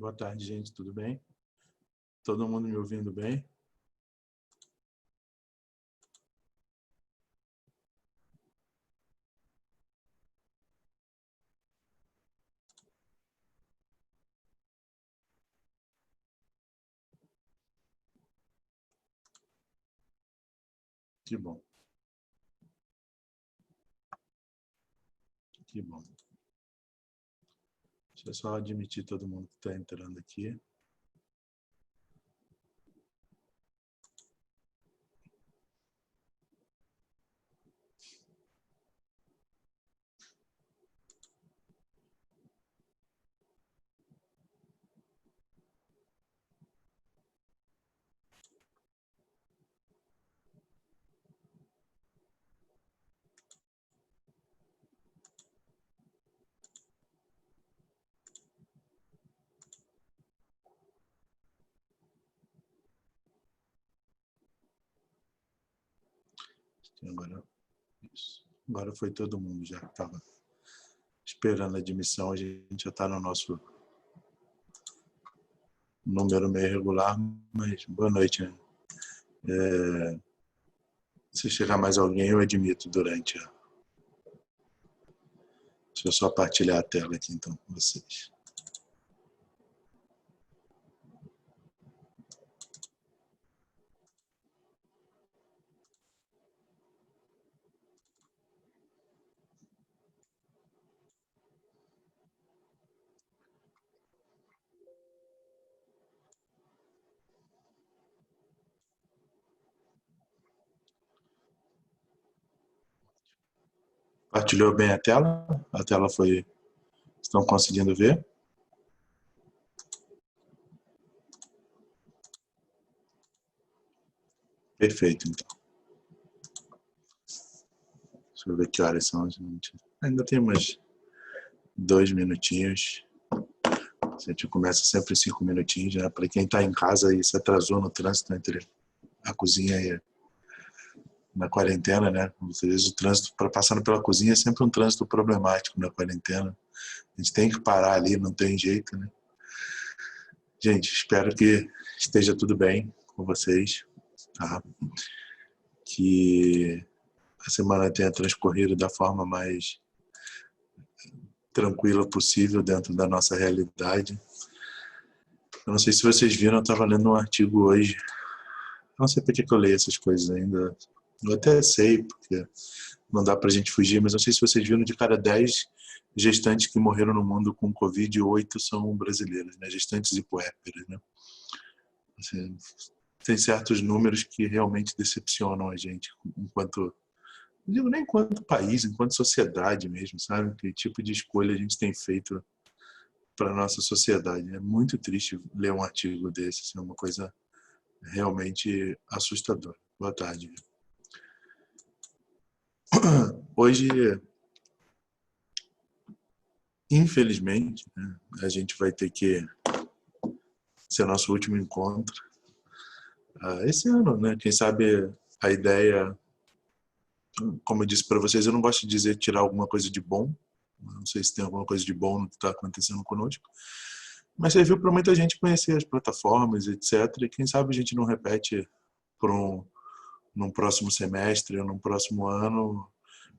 Boa tarde, gente. Tudo bem? Todo mundo me ouvindo bem? Que bom. Que bom. Deixa eu só admitir todo mundo que está entrando aqui. Agora, isso. Agora foi todo mundo já que estava esperando a admissão. A gente já está no nosso número meio regular, mas boa noite, né? Se chegar mais alguém, eu admito durante a... Deixa eu só partilhar a tela aqui, então, com vocês. Partilhou bem a tela? A tela foi... Estão conseguindo ver? Perfeito, então. Deixa eu ver que horas são, gente. Ainda tem umas 2 minutinhos. A gente começa sempre 5 minutinhos, né? Para quem está em casa e se atrasou no trânsito entre a cozinha e na quarentena, né? Às vezes o trânsito, para passando pela cozinha, é sempre um trânsito problemático na quarentena. A gente tem que parar ali, não tem jeito, né? Gente, espero que esteja tudo bem com vocês, tá? Que a semana tenha transcorrido da forma mais tranquila possível dentro da nossa realidade. Eu não sei se vocês viram, eu estava lendo um artigo hoje. Não sei por que eu leio essas coisas ainda. Eu até sei, porque não dá para a gente fugir, mas não sei se vocês viram, de cada 10 gestantes que morreram no mundo com Covid, 8 são brasileiras, né? Gestantes e puérperas, né? Assim, tem certos números que realmente decepcionam a gente, enquanto... Não digo nem enquanto país, enquanto sociedade mesmo, sabe? Que tipo de escolha a gente tem feito para a nossa sociedade. É muito triste ler um artigo desse, assim, é uma coisa realmente assustadora. Boa tarde. Hoje, infelizmente, né, a gente vai ter que ser nosso último encontro esse ano, né? Quem sabe a ideia, como eu disse para vocês, eu não gosto de dizer tirar alguma coisa de bom. Não sei se tem alguma coisa de bom no que está acontecendo conosco, mas serviu para muita gente conhecer as plataformas, etc. E quem sabe a gente não repete por num próximo semestre ou num próximo ano,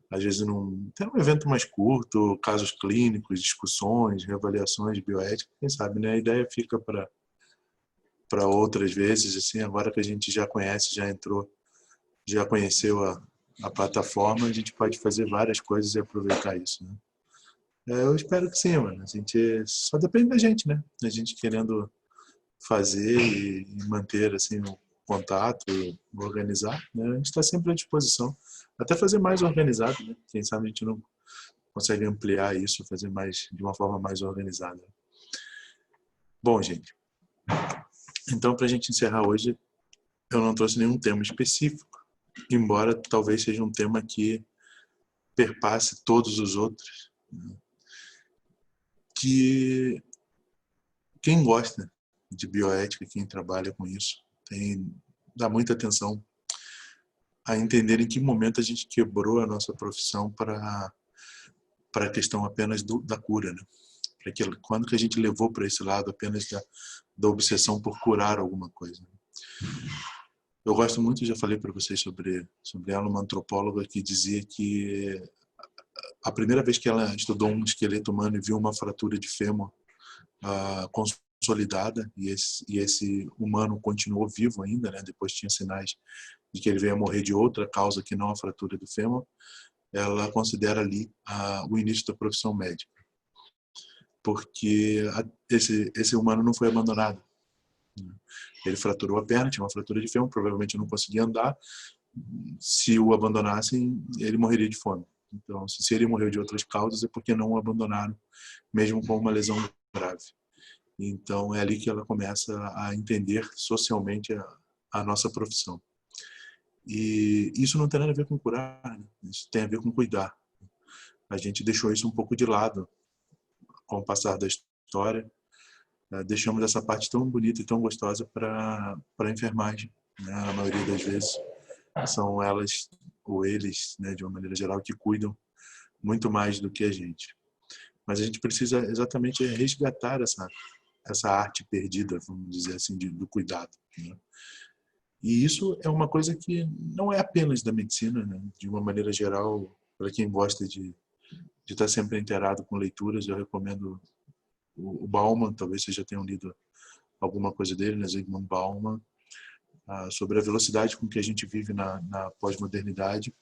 às vezes tem um evento mais curto, casos clínicos, discussões, reavaliações de bioética, quem sabe, né? A ideia fica para outras vezes, assim, agora que a gente já conhece, já entrou, já conheceu a plataforma, a gente pode fazer várias coisas e aproveitar isso, né? Eu espero que sim, mano. A gente só depende da gente, né? A gente querendo fazer e manter assim o contato, organizar, né? A gente está sempre à disposição. Até fazer mais organizado, né? Quem sabe a gente não consegue ampliar isso, fazer mais de uma forma mais organizada. Bom, gente, então para a gente encerrar hoje, eu não trouxe nenhum tema específico, embora talvez seja um tema que perpasse todos os outros, né? Que quem gosta de bioética, quem trabalha com isso, dá muita atenção a entender em que momento a gente quebrou a nossa profissão para a questão apenas da cura, né? Quando que a gente levou para esse lado apenas da obsessão por curar alguma coisa? Eu gosto muito, já falei para vocês sobre ela, uma antropóloga que dizia que a primeira vez que ela estudou um esqueleto humano e viu uma fratura de fêmur consolidada, e esse humano continuou vivo ainda, né? Depois tinha sinais de que ele veio a morrer de outra causa que não a fratura do fêmur, ela considera ali o início da profissão médica. Porque esse humano não foi abandonado. Ele fraturou a perna, tinha uma fratura de fêmur, provavelmente não conseguia andar. Se o abandonassem, ele morreria de fome. Então, se ele morreu de outras causas, é porque não o abandonaram, mesmo com uma lesão grave. Então, é ali que ela começa a entender socialmente a nossa profissão. E isso não tem nada a ver com curar, né? Isso tem a ver com cuidar. A gente deixou isso um pouco de lado com o passar da história. Deixamos essa parte tão bonita e tão gostosa para a enfermagem, né? A maioria das vezes são elas ou eles, né, de uma maneira geral, que cuidam muito mais do que a gente. Mas a gente precisa exatamente resgatar essa arte perdida, vamos dizer assim, do cuidado, né? E isso é uma coisa que não é apenas da medicina, né? De uma maneira geral, para quem gosta de estar sempre inteirado com leituras, eu recomendo o Bauman, talvez vocês já tenham lido alguma coisa dele, né? Zygmunt Bauman, sobre a velocidade com que a gente vive na pós-modernidade.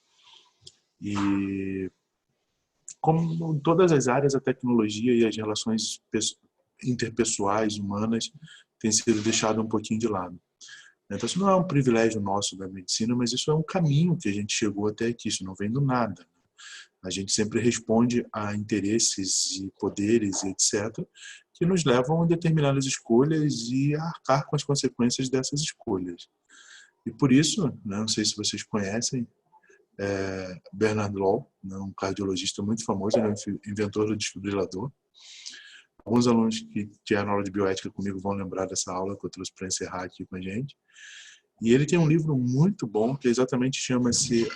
E como em todas as áreas, a tecnologia e as relações interpessoais, humanas, têm sido deixadas um pouquinho de lado. Então, isso não é um privilégio nosso da medicina, mas isso é um caminho que a gente chegou até aqui, isso não vem do nada. A gente sempre responde a interesses e poderes, etc., que nos levam a determinadas escolhas e a arcar com as consequências dessas escolhas. E por isso, né, não sei se vocês conhecem, Bernard Law, né, um cardiologista muito famoso, ele é o inventor do desfibrilador. Alguns alunos que tiveram aula de bioética comigo vão lembrar dessa aula que eu trouxe para encerrar aqui com a gente. E ele tem um livro muito bom que exatamente chama-se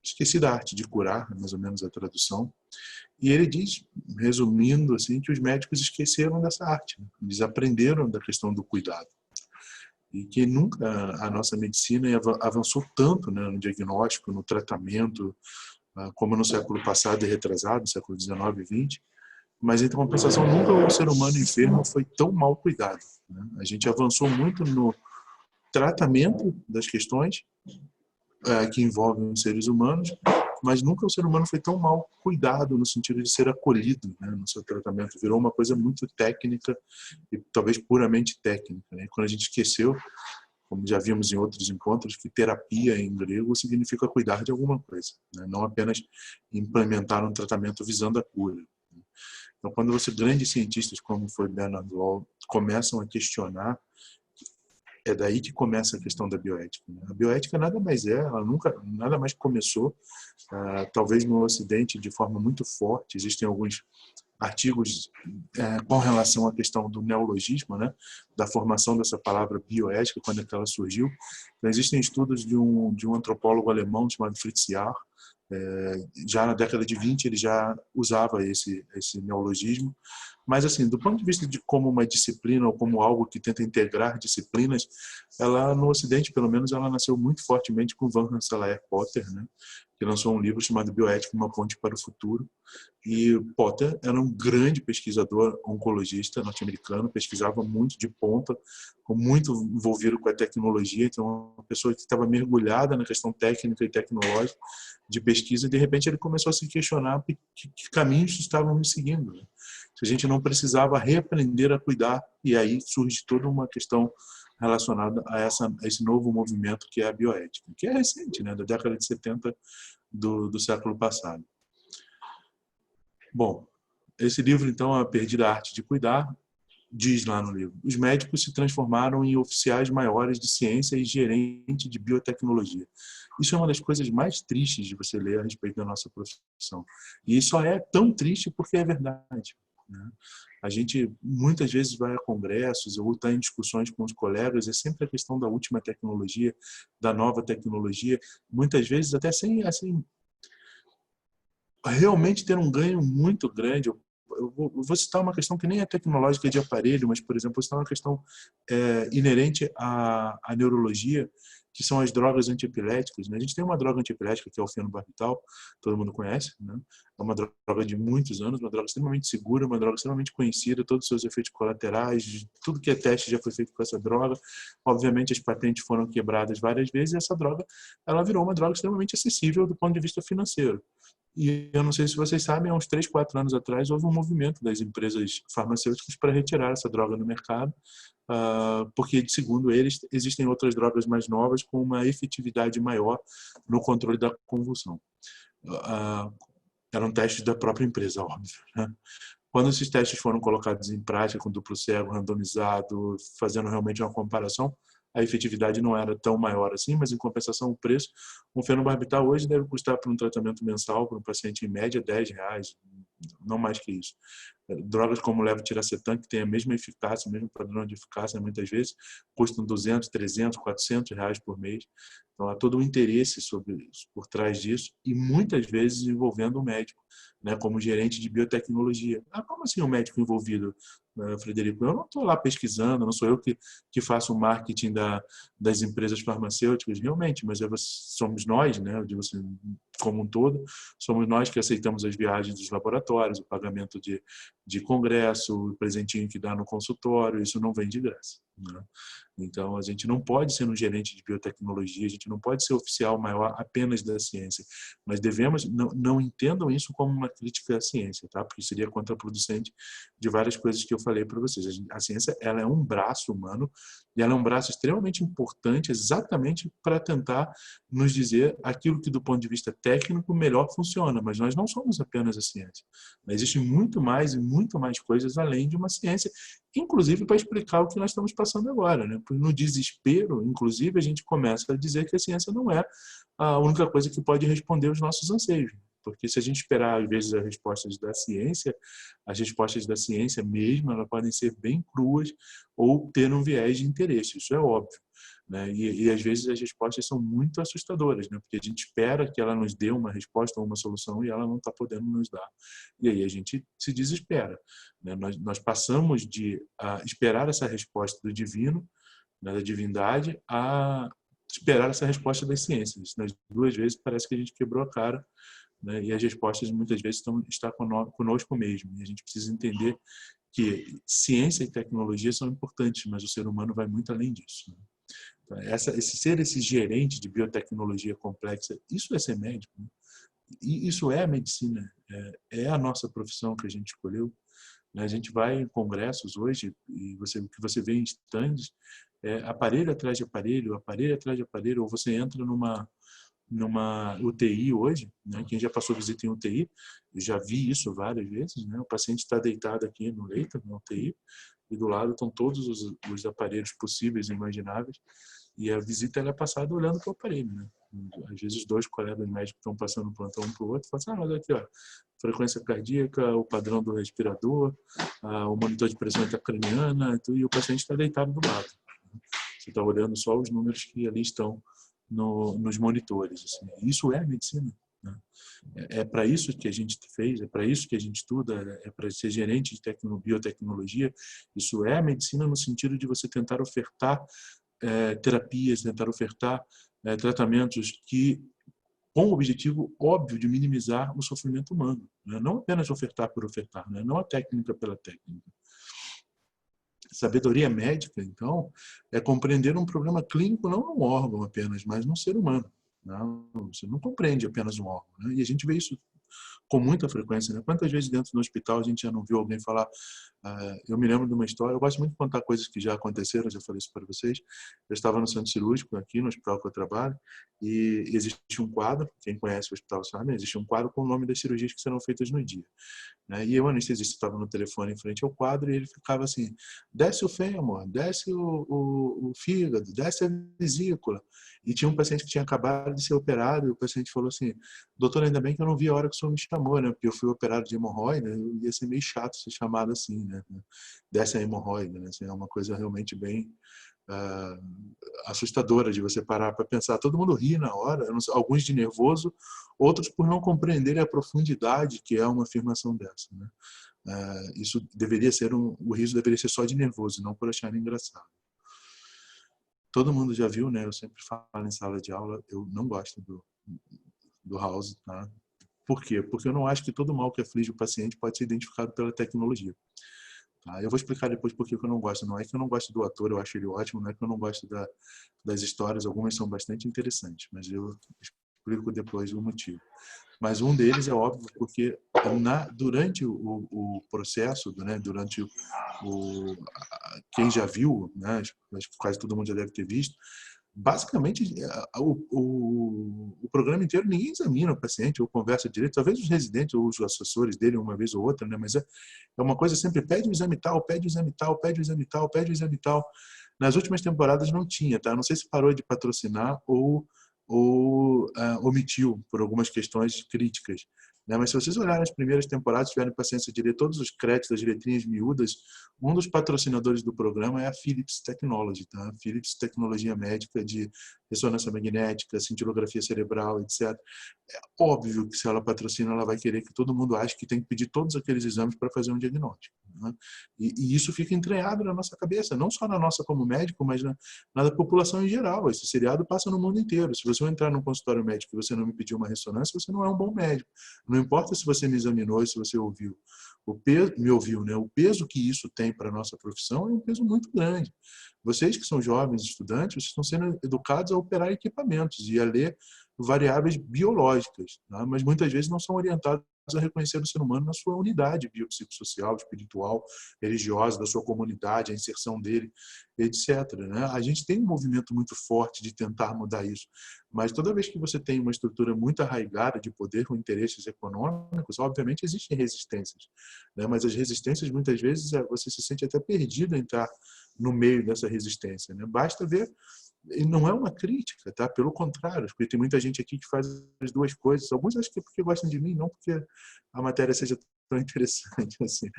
Esqueci da Arte de Curar, mais ou menos a tradução. E ele diz, resumindo assim, que os médicos esqueceram dessa arte, né? Eles aprenderam da questão do cuidado. E que nunca a nossa medicina avançou tanto, né, no diagnóstico, no tratamento, como no século passado e retrasado, século XIX e XX. Mas, em compensação, nunca o ser humano enfermo foi tão mal cuidado, né? A gente avançou muito no tratamento das questões que envolvem os seres humanos, mas nunca o ser humano foi tão mal cuidado no sentido de ser acolhido, né, no seu tratamento. Virou uma coisa muito técnica e talvez puramente técnica, né? Quando a gente esqueceu, como já vimos em outros encontros, que terapia em grego significa cuidar de alguma coisa, né? Não apenas implementar um tratamento visando a cura. Então, quando grandes cientistas como foi Bernard Law começam a questionar, é daí que começa a questão da bioética, né? A bioética nada mais ela nada mais começou, talvez no Ocidente de forma muito forte. Existem alguns artigos com relação à questão do neologismo, né, da formação dessa palavra bioética, quando é que ela surgiu. Então, existem estudos de um antropólogo alemão chamado Fritz Jahr. Já na década de 20 ele já usava esse neologismo, mas assim, do ponto de vista de como uma disciplina ou como algo que tenta integrar disciplinas, ela no Ocidente, pelo menos, ela nasceu muito fortemente com Van Rensselaer Potter, né, que lançou um livro chamado Bioética, uma ponte para o futuro. E Potter era um grande pesquisador oncologista norte-americano, pesquisava muito de ponta, muito envolvido com a tecnologia, então uma pessoa que estava mergulhada na questão técnica e tecnológica de pesquisa, e de repente ele começou a se questionar que caminhos estávamos seguindo, né? Se a gente não precisava reaprender a cuidar, e aí surge toda uma questão relacionada a esse novo movimento que é a bioética, que é recente, né, da década de 70 do século passado. Bom, esse livro, então, A Perdida Arte de Cuidar, diz lá no livro: os médicos se transformaram em oficiais maiores de ciência e gerentes de biotecnologia. Isso é uma das coisas mais tristes de você ler a respeito da nossa profissão. E só é tão triste porque é verdade, né? A gente muitas vezes vai a congressos ou está em discussões com os colegas, é sempre a questão da última tecnologia, da nova tecnologia, muitas vezes até sem assim realmente ter um ganho muito grande, eu vou citar uma questão que nem é tecnológica de aparelho, mas, por exemplo, vou citar uma questão inerente à neurologia, que são as drogas antiepiléticas, né? A gente tem uma droga antiepilética, que é o fenobarbital, todo mundo conhece, né? É uma droga de muitos anos, uma droga extremamente segura, uma droga extremamente conhecida, todos os seus efeitos colaterais, tudo que é teste já foi feito com essa droga. Obviamente, as patentes foram quebradas várias vezes e essa droga ela virou uma droga extremamente acessível do ponto de vista financeiro. E eu não sei se vocês sabem, há uns 3, 4 anos atrás, houve um movimento das empresas farmacêuticas para retirar essa droga do mercado, porque, segundo eles, existem outras drogas mais novas com uma efetividade maior no controle da convulsão. Eram testes da própria empresa, óbvio, né? Quando esses testes foram colocados em prática, com duplo cego, randomizado, fazendo realmente uma comparação, a efetividade não era tão maior assim, mas em compensação o preço, um fenobarbital hoje deve custar para um tratamento mensal para um paciente em média R$ 10, não mais que isso. Drogas como o levetiracetam, que tem a mesma eficácia, o mesmo padrão de eficácia, muitas vezes custam 200, 300, 400 reais por mês. Então há todo um interesse por trás disso e muitas vezes envolvendo o médico, né, como gerente de biotecnologia. Como assim um médico envolvido, Frederico? Eu não estou lá pesquisando, não sou eu que faço o marketing das empresas farmacêuticas, realmente, mas somos nós, né, eu digo assim, como um todo, somos nós que aceitamos as viagens dos laboratórios, o pagamento de congresso, o presentinho que dá no consultório, isso não vem de graça, né? Então, a gente não pode ser um gerente de biotecnologia, a gente não pode ser oficial maior apenas da ciência. Nós devemos, não entendam isso como uma crítica à ciência, tá? Porque seria contraproducente de várias coisas que eu falei para vocês. A ciência, ela é um braço humano e ela é um braço extremamente importante exatamente para tentar nos dizer aquilo que, do ponto de vista técnico, melhor funciona. Mas nós não somos apenas a ciência. Existe muito mais e muito mais coisas além de uma ciência, inclusive para explicar o que nós estamos passando agora, né? Porque no desespero, inclusive, a gente começa a dizer que a ciência não é a única coisa que pode responder os nossos anseios. Porque se a gente esperar, às vezes, as respostas da ciência mesmo, elas podem ser bem cruas ou ter um viés de interesse, isso é óbvio, né? E às vezes as respostas são muito assustadoras, né? Porque a gente espera que ela nos dê uma resposta ou uma solução e ela não está podendo nos dar. E aí a gente se desespera, né? Nós passamos de esperar essa resposta do divino, né, da divindade, a esperar essa resposta das ciências. Nas duas vezes parece que a gente quebrou a cara, né? E as respostas muitas vezes estão conosco mesmo. E a gente precisa entender que ciência e tecnologia são importantes, mas o ser humano vai muito além disso, né? Então, esse gerente de biotecnologia complexa, isso é ser médico, né? E isso é a medicina, é a nossa profissão que a gente escolheu, né? A gente vai em congressos hoje e o que você vê em stands é aparelho atrás de aparelho, aparelho atrás de aparelho, ou você entra numa UTI hoje, né? Quem já passou visita em UTI, eu já vi isso várias vezes, né? O paciente está deitado aqui no leito, na UTI, e do lado estão todos os aparelhos possíveis e imagináveis, e a visita ela é passada olhando para o aparelho, né? Às vezes 2 colegas médicos estão passando um plantão um para o outro e falam assim, olha aqui, ó, frequência cardíaca, o padrão do respirador, o monitor de pressão intracraniana, e o paciente está deitado do lado. Você está olhando só os números que ali estão nos monitores. Assim. Isso é medicina, né? É para isso que a gente fez, é para isso que a gente estuda, é para ser gerente de biotecnologia. Isso é medicina no sentido de você tentar ofertar terapias, tentar ofertar tratamentos com o objetivo óbvio de minimizar o sofrimento humano, né? Não apenas ofertar por ofertar, né? Não a técnica pela técnica. Sabedoria médica, então, é compreender um problema clínico não num órgão apenas, mas num ser humano. Não, você não compreende apenas um órgão, né? E a gente vê isso com muita frequência, né? Quantas vezes dentro do hospital a gente já não viu alguém falar... eu me lembro de uma história, eu gosto muito de contar coisas que já aconteceram, já falei isso para vocês. Eu estava no centro cirúrgico, aqui no hospital que eu trabalho, e existe um quadro, quem conhece o hospital sabe, existe um quadro com o nome das cirurgias que serão feitas no dia, né? E o anestesista estava no telefone em frente ao quadro e ele ficava assim, desce o fêmur, desce o fígado, desce a vesícula. E tinha um paciente que tinha acabado de ser operado e o paciente falou assim, doutor, ainda bem que eu não vi a hora que o senhor me chamou, né? Porque eu fui operado de hemorroida, ia ser meio chato ser chamado assim, né? Desce a hemorroida, né? Assim, é uma coisa realmente bem assustadora de você parar para pensar. Todo mundo ri na hora, alguns de nervoso, outros por não compreenderem a profundidade que é uma afirmação dessa, né? Isso deveria ser o riso deveria ser só de nervoso, não por achar engraçado. Todo mundo já viu, né? Eu sempre falo em sala de aula, eu não gosto do House, tá? Por quê? Porque eu não acho que todo mal que aflige o paciente pode ser identificado pela tecnologia. Tá? Eu vou explicar depois por que eu não gosto. Não é que eu não gosto do ator, eu acho ele ótimo, não é que eu não gosto das histórias, algumas são bastante interessantes, mas eu explico depois o motivo. Mas um deles é óbvio, porque durante o processo, né, durante quem já viu, né, quase todo mundo já deve ter visto, basicamente o programa inteiro ninguém examina o paciente ou conversa direito, talvez os residentes ou os assessores dele uma vez ou outra, né, mas é uma coisa sempre, pede o exame tal, pede o exame tal, pede o exame tal, pede o exame tal. Nas últimas temporadas não tinha, tá? Não sei se parou de patrocinar ou omitiu por algumas questões críticas, né? Mas se vocês olharem as primeiras temporadas, tiverem paciência de ler todos os créditos, as letrinhas miúdas, um dos patrocinadores do programa é a Philips Technology, tá? Philips Tecnologia Médica de ressonância magnética, cintilografia cerebral, etc. É óbvio que se ela patrocina, ela vai querer que todo mundo ache que tem que pedir todos aqueles exames para fazer um diagnóstico, né? E isso fica entranhado na nossa cabeça, não só na nossa como médico, mas na da população em geral. Esse seriado passa no mundo inteiro. Se você entrar num consultório médico e você não me pediu uma ressonância, você não é um bom médico. Não importa se você me examinou e se você ouviu. Me ouviu, né? O peso que isso tem para a nossa profissão é um peso muito grande. Vocês que são jovens estudantes, vocês estão sendo educados a operar equipamentos e a ler variáveis biológicas, tá? Mas muitas vezes não são orientados a reconhecer o ser humano na sua unidade biopsicossocial, espiritual, religiosa, da sua comunidade, a inserção dele, etc. Né? A gente tem um movimento muito forte de tentar mudar isso, mas toda vez que você tem uma estrutura muito arraigada de poder com interesses econômicos, obviamente existem resistências, né? Mas as resistências, muitas vezes, você se sente até perdido em estar no meio dessa resistência, né? Basta ver. E não é uma crítica, tá? Pelo contrário, porque tem muita gente aqui que faz as duas coisas. Alguns acho que é porque gostam de mim, não porque a matéria seja tão interessante assim.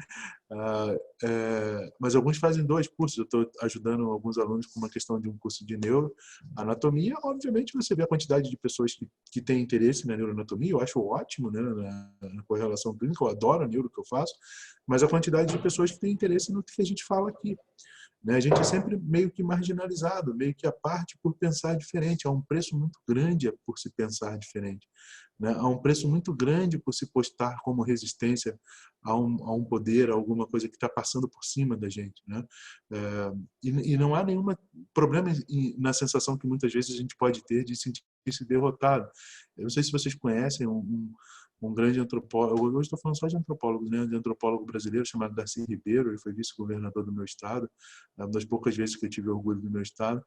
Mas alguns fazem dois cursos. Eu estou ajudando alguns alunos com uma questão de um curso de neuroanatomia. Obviamente, você vê a quantidade de pessoas que têm interesse na neuroanatomia. Eu acho ótimo, né, na correlação clínica. Eu adoro a neuro que eu faço. Mas a quantidade de pessoas que têm interesse no que a gente fala aqui, né? A gente é sempre meio que marginalizado, meio que à parte por pensar diferente. Há um preço muito grande por se pensar diferente, né? Há um preço muito grande por se postar como resistência a um poder, a alguma coisa que está passando por cima da gente, né? E não há nenhum problema na sensação que muitas vezes a gente pode ter de sentir-se derrotado. Eu não sei se vocês conhecem um grande antropólogo, hoje estou falando só de antropólogos, né? De antropólogo brasileiro chamado Darcy Ribeiro, ele foi vice-governador do meu estado, uma das poucas vezes que eu tive orgulho do meu estado,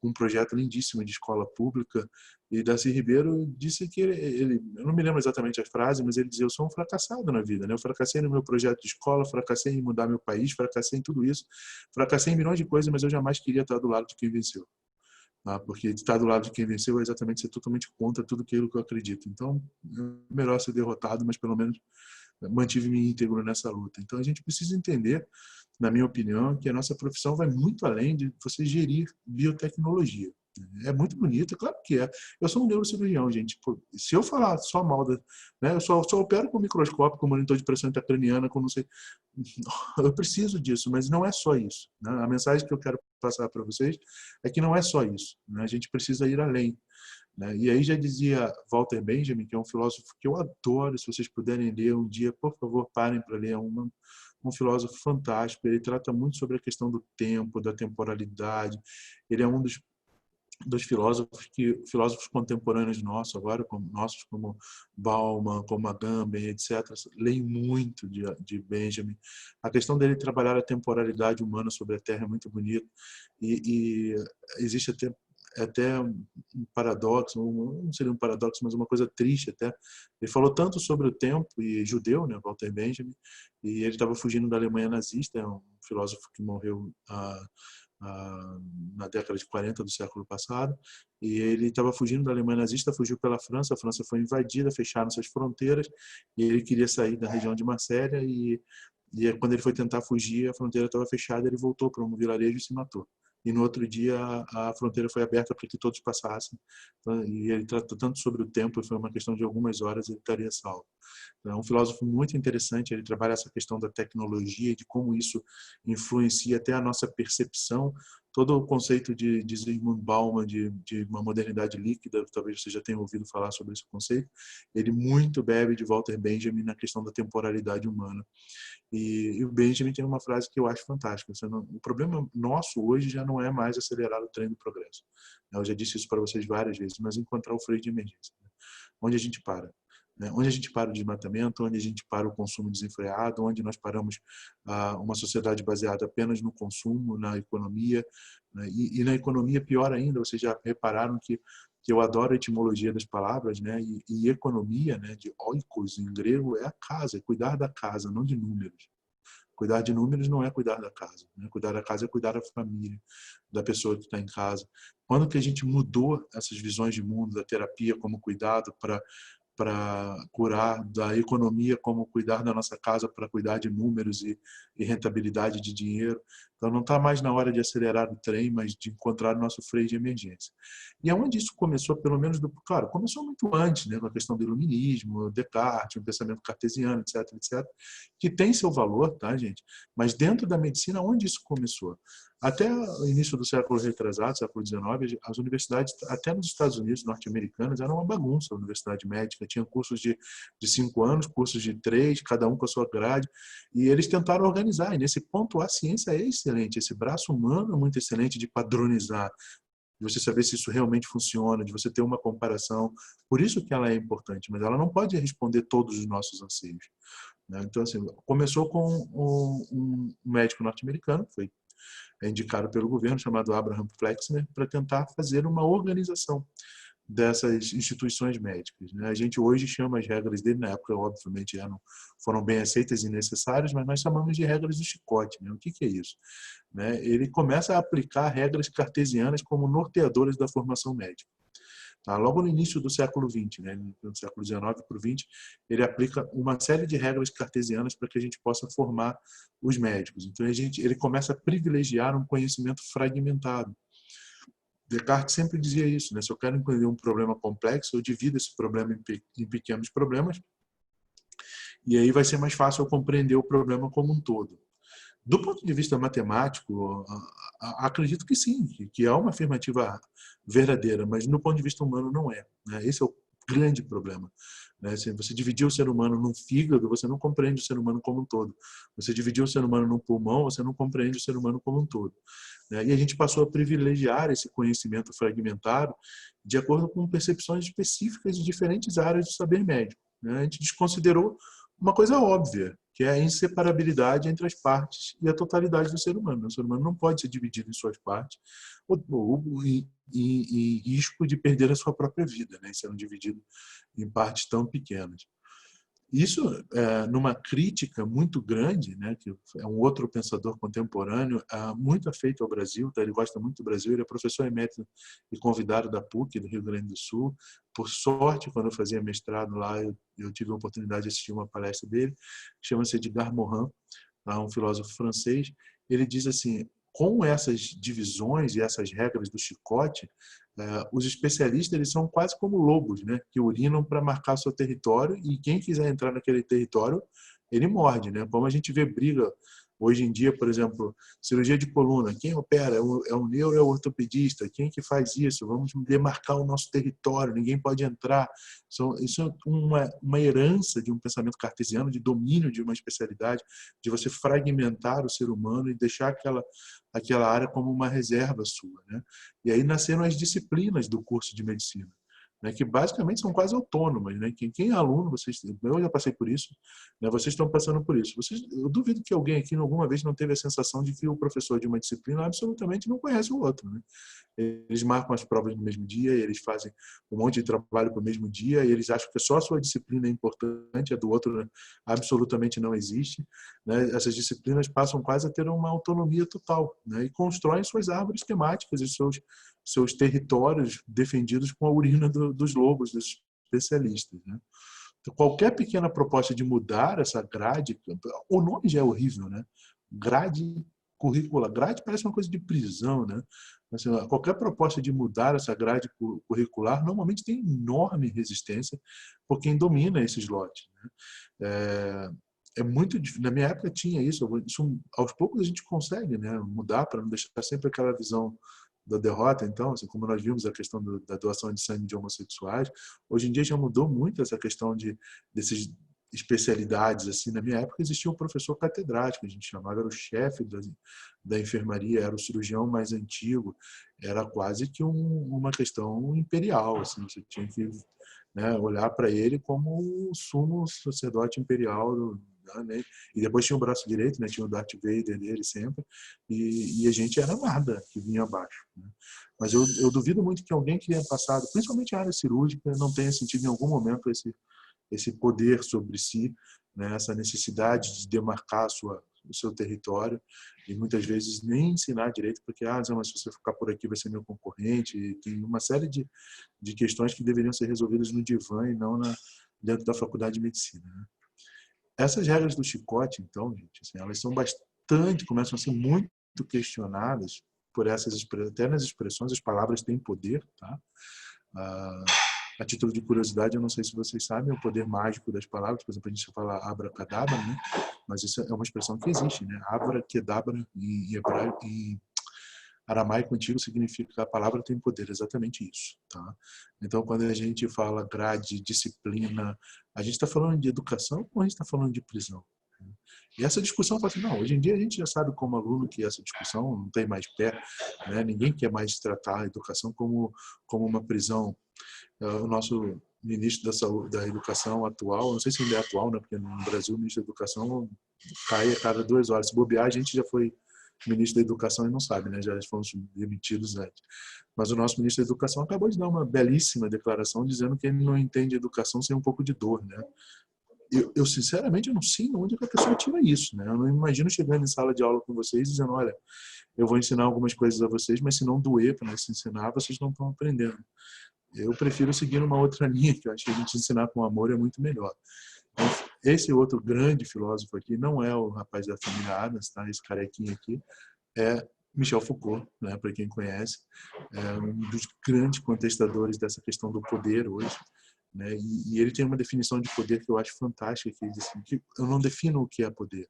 um projeto lindíssimo de escola pública. E Darcy Ribeiro disse que eu não me lembro exatamente a frase, mas ele dizia: eu sou um fracassado na vida, né? Eu fracassei no meu projeto de escola, fracassei em mudar meu país, fracassei em tudo isso, fracassei em milhões de coisas, mas eu jamais queria estar do lado de quem venceu. Porque estar do lado de quem venceu é exatamente ser totalmente contra tudo aquilo que eu acredito. Então, é melhor ser derrotado, mas pelo menos mantive-me íntegro nessa luta. Então, a gente precisa entender, na minha opinião, que a nossa profissão vai muito além de você gerir biotecnologia. É muito bonito, claro que é. Eu sou um neurocirurgião, gente. Pô, se eu falar só mal, né, eu só opero com microscópio, com monitor de pressão intracraniana, com não sei. Eu preciso disso, mas não é só isso, né? A mensagem que eu quero passar para vocês é que não é só isso, né? A gente precisa ir além, né? E aí já dizia Walter Benjamin, que é um filósofo que eu adoro, se vocês puderem ler um dia, por favor, parem para ler, um filósofo fantástico. Ele trata muito sobre a questão do tempo, da temporalidade. Ele é um dos filósofos contemporâneos nossos agora, como Bauman, como Agamben, etc., leem muito de Benjamin. A questão dele trabalhar a temporalidade humana sobre a Terra é muito bonita, e existe até um paradoxo, não seria um paradoxo, mas uma coisa triste até. Ele falou tanto sobre o tempo, e judeu, né, Walter Benjamin, e ele estava fugindo da Alemanha nazista, é um filósofo que morreu na década de 40 do século passado, e ele estava fugindo da Alemanha nazista, fugiu pela França, a França foi invadida, fecharam suas fronteiras, e ele queria sair da região de Marselha, e quando ele foi tentar fugir, a fronteira estava fechada, ele voltou para um vilarejo e se matou. e no outro dia a fronteira foi aberta para que todos passassem. Então, e ele trata tanto sobre o tempo, e foi uma questão de algumas horas ele estaria salvo. É um filósofo muito interessante, ele trabalha essa questão da tecnologia e de como isso influencia até a nossa percepção. Todo o conceito de Zygmunt Bauman, de uma modernidade líquida, talvez você já tenha ouvido falar sobre esse conceito, ele muito bebe de Walter Benjamin na questão da temporalidade humana. E o Benjamin tem uma frase que eu acho fantástica. O problema nosso hoje já não é mais acelerar o trem do progresso. Eu já disse isso para vocês várias vezes, mas encontrar o freio de emergência. Onde a gente para? Onde a gente para o desmatamento, onde a gente para o consumo desenfreado, onde nós paramos uma sociedade baseada apenas no consumo, na economia. E na economia, pior ainda, vocês já repararam que eu adoro a etimologia das palavras, né? E economia, né, de oikos em grego, é a casa, é cuidar da casa, não de números. Cuidar de números não é cuidar da casa, né? Cuidar da casa é cuidar da família, da pessoa que está em casa. Quando que a gente mudou essas visões de mundo, da terapia como cuidado para curar, da economia como cuidar da nossa casa para cuidar de números e rentabilidade de dinheiro. Então não está mais na hora de acelerar o trem, mas de encontrar o nosso freio de emergência. E aonde isso começou, pelo menos, claro, começou muito antes, né, com a questão do iluminismo, Descartes, o pensamento cartesiano, etc, etc, que tem seu valor, tá, gente? Mas dentro da medicina, onde isso começou? Até o início do século retrasado, século XIX, as universidades, até nos Estados Unidos norte-americanos, eram uma bagunça a universidade médica. Tinha cursos de 5 anos, cursos de 3, cada um com a sua grade, e eles tentaram organizar. E nesse ponto a ciência é excelente, esse braço humano é muito excelente de padronizar, de você saber se isso realmente funciona, de você ter uma comparação. Por isso que ela é importante, mas ela não pode responder todos os nossos anseios. Então, assim, começou com um médico norte-americano, foi indicado pelo governo, chamado Abraham Flexner, para tentar fazer uma organização dessas instituições médicas. A gente hoje chama as regras dele, na época, obviamente, foram bem aceitas e necessárias, mas nós chamamos de regras do chicote. O que é isso? Ele começa a aplicar regras cartesianas como norteadoras da formação médica. Logo no início do século XX, no século XIX para o XX, ele aplica uma série de regras cartesianas para que a gente possa formar os médicos. Então, ele começa a privilegiar um conhecimento fragmentado. Descartes sempre dizia isso, se eu quero entender um problema complexo, eu divido esse problema em pequenos problemas, e aí vai ser mais fácil eu compreender o problema como um todo. Do ponto de vista matemático, acredito que sim, que é uma afirmativa verdadeira, mas no ponto de vista humano não é. Esse é o grande problema. Se você dividir o ser humano num fígado, você não compreende o ser humano como um todo. Você dividir o ser humano num pulmão, você não compreende o ser humano como um todo. E a gente passou a privilegiar esse conhecimento fragmentado de acordo com percepções específicas de diferentes áreas do saber médico. A gente desconsiderou uma coisa óbvia, que é a inseparabilidade entre as partes e a totalidade do ser humano. O ser humano não pode ser dividido em suas partes em risco de perder a sua própria vida, sendo dividido em partes tão pequenas. Isso, numa crítica muito grande, que é um outro pensador contemporâneo, muito afeito ao Brasil, ele gosta muito do Brasil, ele é professor emérito e convidado da PUC, do Rio Grande do Sul. Por sorte, quando eu fazia mestrado lá, eu tive a oportunidade de assistir uma palestra dele, chama-se Edgar Morin, um filósofo francês. Ele diz assim, com essas divisões e essas regras do chicote, os especialistas eles são quase como lobos, que urinam para marcar seu território, e quem quiser entrar naquele território, ele morde. Como a gente vê briga hoje em dia, por exemplo, cirurgia de coluna, quem opera? É o neuro, é o ortopedista, quem que faz isso? Vamos demarcar o nosso território, ninguém pode entrar. Isso é uma herança de um pensamento cartesiano, de domínio de uma especialidade, de você fragmentar o ser humano e deixar aquela área como uma reserva sua. E aí nasceram as disciplinas do curso de medicina, que basicamente são quase autônomas. Quem é aluno, eu já passei por isso, vocês estão passando por isso. Eu duvido que alguém aqui alguma vez não teve a sensação de que o professor de uma disciplina absolutamente não conhece o outro. Eles marcam as provas no mesmo dia, eles fazem um monte de trabalho para o mesmo dia, e eles acham que só a sua disciplina é importante, a do outro absolutamente não existe. Essas disciplinas passam quase a ter uma autonomia total, e constroem suas árvores temáticas e seus territórios defendidos com a urina dos lobos, dos especialistas. Então, qualquer pequena proposta de mudar essa grade, o nome já é horrível, grade curricular. Grade parece uma coisa de prisão, né? Assim, qualquer proposta de mudar essa grade curricular normalmente tem enorme resistência por quem domina esses lotes, né? É muito difícil. Na minha época tinha isso, aos poucos a gente consegue, né, mudar para não deixar sempre aquela visão da derrota. Então, assim, como nós vimos a questão da doação de sangue de homossexuais, hoje em dia já mudou muito essa questão desses especialidades. Assim, na minha época existia um professor catedrático, a gente chamava, era o chefe da enfermaria, era o cirurgião mais antigo, era quase que uma questão imperial, assim, você tinha que, né, olhar para ele como o sumo sacerdote imperial né? E depois tinha o braço direito, né? Tinha o Darth Vader dele sempre, e a gente era nada que vinha abaixo, né? Mas eu duvido muito que alguém que tenha passado, principalmente a área cirúrgica, não tenha sentido em algum momento esse poder sobre si, né? Essa necessidade de demarcar o seu território, e muitas vezes nem ensinar direito, porque mas se você ficar por aqui vai ser meu concorrente, e tem uma série de questões que deveriam ser resolvidas no divã e não dentro da faculdade de medicina, né? Essas regras do chicote, então, gente, assim, elas são começam a ser muito questionadas por até nas expressões, as palavras têm poder, tá? A título de curiosidade, eu não sei se vocês sabem o poder mágico das palavras. Por exemplo, a gente fala abracadabra, né? Mas isso é uma expressão que existe, né? Abracadabra em hebraico, em aramaico antigo, significa que a palavra tem poder, exatamente isso, tá? Então, quando a gente fala grade, disciplina, a gente está falando de educação ou a gente está falando de prisão? E essa discussão, assim, não, hoje em dia a gente já sabe como aluno que essa discussão não tem mais pé, né? Ninguém quer mais tratar a educação como uma prisão. O nosso ministro da saúde, da educação atual, não sei se ele é atual, né? Porque no Brasil o ministro da educação cai a cada 2 horas. Se bobear, a gente já foi ministro da educação e não sabe, né? Já fomos demitidos antes. Mas o nosso ministro da educação acabou de dar uma belíssima declaração dizendo que ele não entende educação sem um pouco de dor, né? Eu sinceramente eu não sei onde a pessoa tira isso, né? Eu não imagino chegando em sala de aula com vocês dizendo, olha, eu vou ensinar algumas coisas a vocês, mas se não doer para se ensinar, vocês não estão aprendendo. Eu prefiro seguir uma outra linha, que eu acho que a gente ensinar com amor é muito melhor. Esse outro grande filósofo aqui não é o rapaz da família Adams, tá? Esse carequinha aqui é Michel Foucault, né? Para quem conhece, é um dos grandes contestadores dessa questão do poder hoje, né? E ele tem uma definição de poder que eu acho fantástica, que ele diz assim, que eu não defino o que é poder.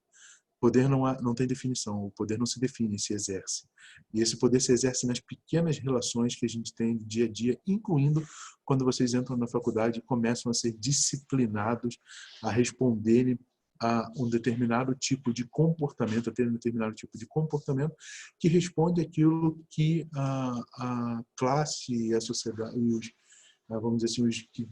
Poder não tem definição, o poder não se define, se exerce. E esse poder se exerce nas pequenas relações que a gente tem dia a dia, incluindo quando vocês entram na faculdade e começam a ser disciplinados a responderem a um determinado tipo de comportamento, a ter um determinado tipo de comportamento que responde àquilo que a classe e a sociedade, e vamos dizer assim, os que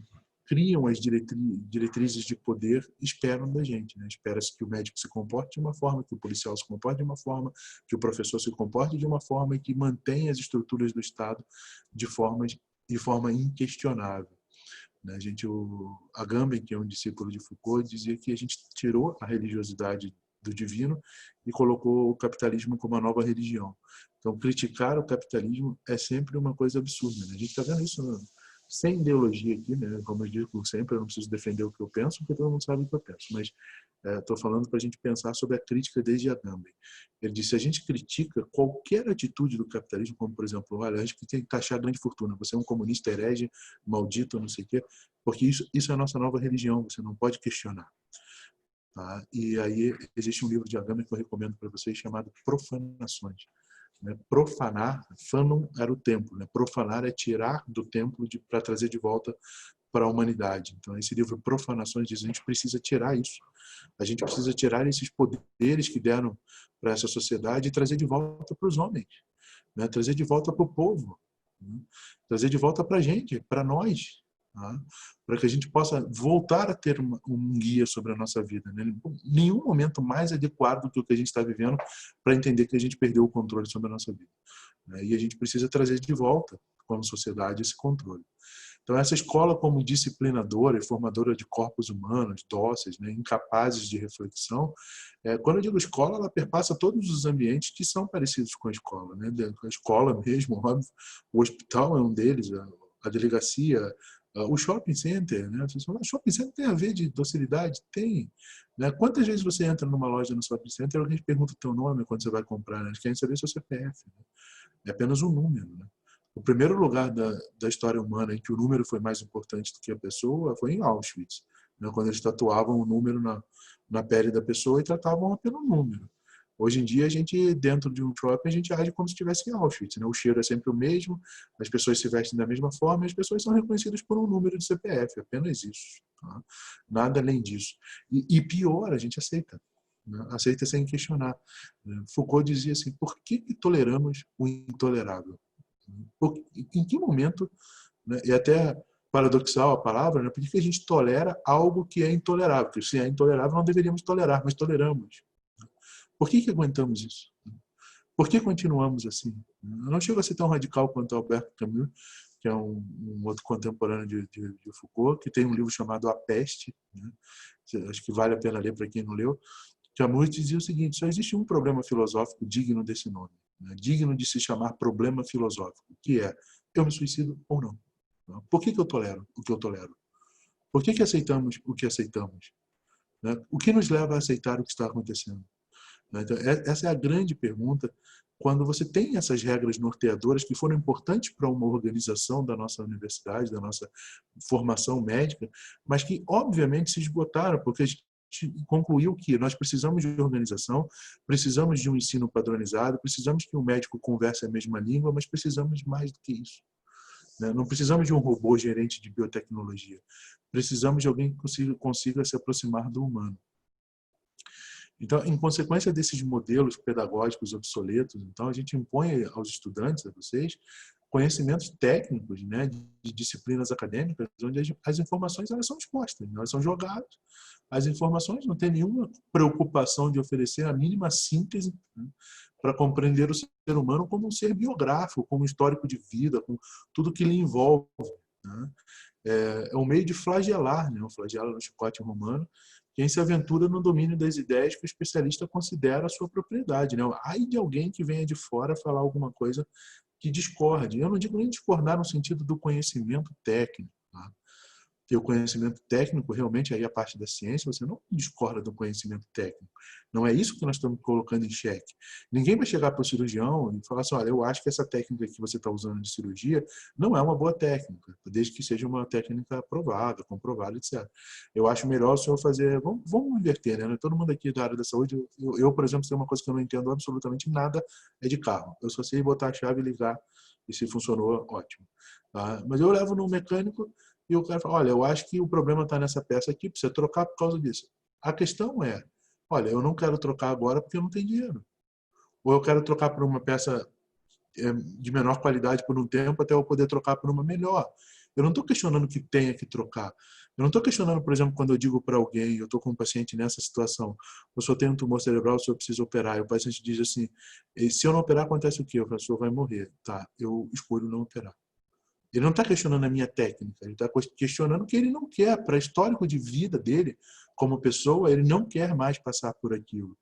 criam as diretrizes de poder esperam da gente, né? Espera-se que o médico se comporte de uma forma, que o policial se comporte de uma forma, que o professor se comporte de uma forma e que mantenha as estruturas do Estado de forma inquestionável, né? Agamben, que é um discípulo de Foucault, dizia que a gente tirou a religiosidade do divino e colocou o capitalismo como a nova religião. Então, criticar o capitalismo é sempre uma coisa absurda, né? A gente está vendo isso sem ideologia aqui, né? Como eu digo sempre, eu não preciso defender o que eu penso, porque todo mundo sabe o que eu penso, mas estou falando para a gente pensar sobre a crítica desde Agamben. Ele disse, a gente critica qualquer atitude do capitalismo, como, por exemplo, olha, a gente tem que taxar a grande fortuna, você é um comunista herege, maldito, não sei o quê, porque isso é a nossa nova religião, você não pode questionar. Tá? E aí existe um livro de Agamben que eu recomendo para vocês, chamado Profanações. Né? Profanar, fanum era o templo, né? Profanar é tirar do templo para trazer de volta para a humanidade. Então, esse livro Profanações diz, a gente precisa tirar isso. A gente precisa tirar esses poderes que deram para essa sociedade e trazer de volta para os homens, né? Trazer de volta para o povo, né? Trazer de volta para a gente, para nós, tá? Para que a gente possa voltar a ter um guia sobre a nossa vida, né? Nenhum momento mais adequado do que o que a gente está vivendo para entender que a gente perdeu o controle sobre a nossa vida, né? E a gente precisa trazer de volta, como sociedade, esse controle. Então, essa escola como disciplinadora e formadora de corpos humanos, dóceis, né, incapazes de reflexão, quando eu digo escola, ela perpassa todos os ambientes que são parecidos com a escola, né? A escola mesmo, óbvio, o hospital é um deles, a delegacia, O shopping center, né? Você fala, shopping center tem a ver de docilidade? Tem. Né? Quantas vezes você entra numa loja no shopping center e alguém te pergunta o teu nome quando você vai comprar? Né? Eles querem saber seu CPF. Né? É apenas um número. Né? O primeiro lugar da história humana em que o número foi mais importante do que a pessoa foi em Auschwitz, né? Quando eles tatuavam o número na pele da pessoa e tratavam pelo número. Hoje em dia, a gente, dentro de um shopping, a gente age como se estivesse em Auschwitz. Né? O cheiro é sempre o mesmo, as pessoas se vestem da mesma forma e as pessoas são reconhecidas por um número de CPF, apenas isso. Tá? Nada além disso. E pior, a gente aceita. Né? Aceita sem questionar. Foucault dizia assim, por que toleramos o intolerável? Em que momento, né? E até paradoxal a palavra, né? Por que a gente tolera algo que é intolerável? Porque se é intolerável, não deveríamos tolerar, mas toleramos. Por que aguentamos isso? Por que continuamos assim? Eu não chego a ser tão radical quanto Albert Camus, que é um outro contemporâneo de Foucault, que tem um livro chamado A Peste, né? Acho que vale a pena ler para quem não leu. Camus dizia o seguinte, só existe um problema filosófico digno desse nome, né? Digno de se chamar problema filosófico, que é, eu me suicido ou não? Por que eu tolero o que eu tolero? Por que aceitamos o que aceitamos? Né? O que nos leva a aceitar o que está acontecendo? Então, essa é a grande pergunta. Quando você tem essas regras norteadoras que foram importantes para uma organização da nossa universidade, da nossa formação médica, mas que obviamente se esgotaram, porque a gente concluiu que nós precisamos de organização, precisamos de um ensino padronizado, precisamos que o médico converse a mesma língua, mas precisamos mais do que isso. Não precisamos de um robô gerente de biotecnologia. Precisamos de alguém que consiga se aproximar do humano. Então, em consequência desses modelos pedagógicos obsoletos, então a gente impõe aos estudantes, a vocês, conhecimentos técnicos, né, de disciplinas acadêmicas, onde as informações elas são expostas, elas são jogadas. As informações não têm nenhuma preocupação de oferecer a mínima síntese, né, para compreender o ser humano como um ser biográfico, como um histórico de vida, com tudo que lhe envolve. Né? É um meio de flagelar, né? O flagelo no chicote romano, quem se aventura no domínio das ideias que o especialista considera a sua propriedade. Né? Ai de alguém que venha de fora falar alguma coisa que discorde. Eu não digo nem discordar no sentido do conhecimento técnico. Tá? Porque o conhecimento técnico, realmente, aí a parte da ciência, você não discorda do conhecimento técnico. Não é isso que nós estamos colocando em xeque. Ninguém vai chegar para o cirurgião e falar assim, olha, eu acho que essa técnica que você está usando de cirurgia não é uma boa técnica, desde que seja uma técnica aprovada, comprovada, etc. Eu acho melhor o senhor fazer... Vamos inverter, né? Todo mundo aqui da área da saúde, eu, por exemplo, tem uma coisa que eu não entendo absolutamente nada, é de carro. Eu só sei botar a chave e ligar, e se funcionou, ótimo. Tá? Mas eu levo no mecânico e o cara fala, olha, eu acho que o problema está nessa peça aqui, precisa trocar por causa disso. A questão é, olha, eu não quero trocar agora porque eu não tenho dinheiro. Ou eu quero trocar por uma peça de menor qualidade por um tempo até eu poder trocar por uma melhor. Eu não estou questionando que tenha que trocar. Eu não estou questionando, por exemplo, quando eu digo para alguém, eu estou com um paciente nessa situação, o senhor tem um tumor cerebral, o senhor precisa operar. E o paciente diz assim, se eu não operar, acontece o quê? O senhor vai morrer. Tá, eu escolho não operar. Ele não está questionando a minha técnica, ele está questionando que ele não quer, para histórico de vida dele, como pessoa, ele não quer mais passar por aquilo.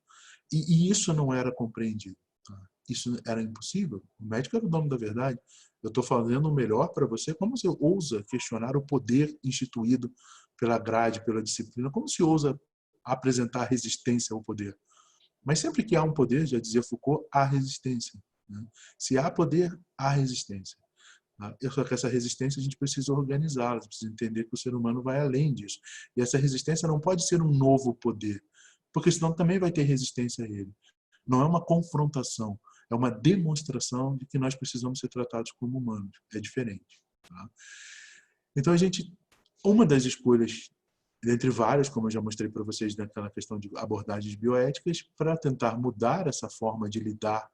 E isso não era compreendido. Tá? Isso era impossível. O médico era o dono da verdade. Eu estou fazendo o melhor para você. Como você ousa questionar o poder instituído pela grade, pela disciplina? Como se ousa apresentar resistência ao poder? Mas sempre que há um poder, já dizia Foucault, há resistência. Né? Se há poder, há resistência. Só que essa resistência a gente precisa organizá-la, precisa entender que o ser humano vai além disso. E essa resistência não pode ser um novo poder, porque senão também vai ter resistência a ele. Não é uma confrontação, é uma demonstração de que nós precisamos ser tratados como humanos. É diferente. Tá? Então, uma das escolhas, dentre várias, como eu já mostrei para vocês naquela questão de abordagens bioéticas, para tentar mudar essa forma de lidar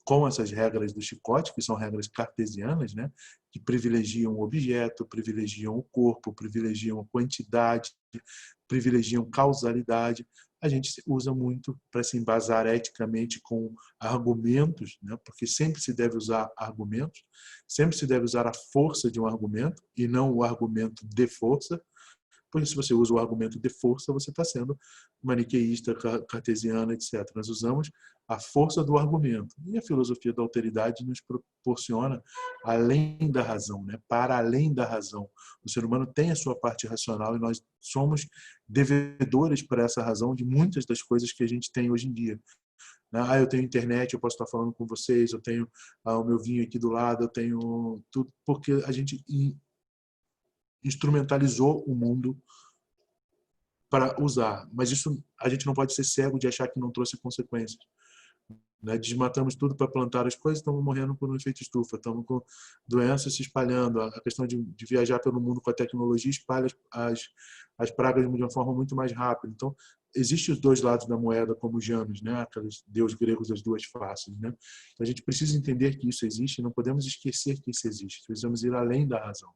com essas regras do chicote, que são regras cartesianas, né, que privilegiam o objeto, privilegiam o corpo, privilegiam a quantidade, privilegiam causalidade. A gente usa muito para se embasar eticamente com argumentos, né, porque sempre se deve usar argumentos, sempre se deve usar a força de um argumento e não o argumento de força, Porque se você usa o argumento de força, você está sendo maniqueísta, cartesiano, etc. Nós usamos a força do argumento. E a filosofia da alteridade nos proporciona além da razão, né? Para além da razão. O ser humano tem a sua parte racional e nós somos devedores para essa razão de muitas das coisas que a gente tem hoje em dia. Eu tenho internet, eu posso estar falando com vocês, eu tenho o meu vinho aqui do lado, eu tenho tudo, porque a gente instrumentalizou o mundo para usar. Mas isso a gente não pode ser cego de achar que não trouxe consequências. Né? Desmatamos tudo para plantar as coisas, estamos morrendo por um efeito estufa, estamos com doenças se espalhando. A questão de viajar pelo mundo com a tecnologia espalha as pragas de uma forma muito mais rápida. Então, existem os dois lados da moeda, como Janus, né? Aqueles deuses gregos das duas faces. Né? Então, a gente precisa entender que isso existe, não podemos esquecer que isso existe, precisamos ir além da razão.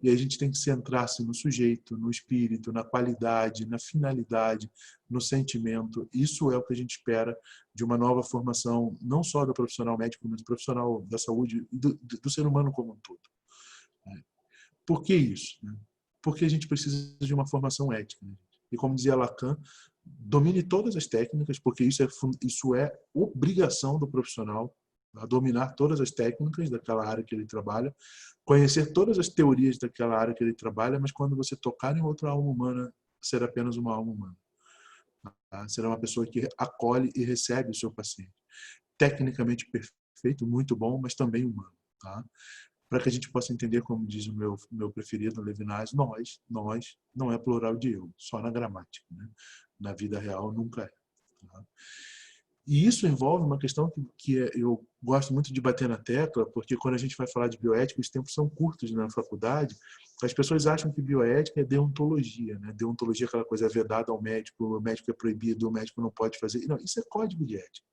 E aí a gente tem que centrar-se no sujeito, no espírito, na qualidade, na finalidade, no sentimento. Isso é o que a gente espera de uma nova formação, não só do profissional médico, mas do profissional da saúde e do ser humano como um todo. Por que isso? Porque a gente precisa de uma formação ética. E como dizia Lacan, domine todas as técnicas, porque isso é obrigação do profissional, a dominar todas as técnicas daquela área que ele trabalha, conhecer todas as teorias daquela área que ele trabalha, mas quando você tocar em outra alma humana, será apenas uma alma humana. Tá? Será uma pessoa que acolhe e recebe o seu paciente. Tecnicamente perfeito, muito bom, mas também humano. Tá? Para que a gente possa entender, como diz o meu preferido, Levinas, nós não é plural de eu, só na gramática. Né? Na vida real nunca é. Tá? E isso envolve uma questão que eu gosto muito de bater na tecla, porque quando a gente vai falar de bioética, os tempos são curtos na faculdade, as pessoas acham que bioética é deontologia, né? Deontologia é aquela coisa vedada ao médico, o médico é proibido, o médico não pode fazer. Não, isso é código de ética.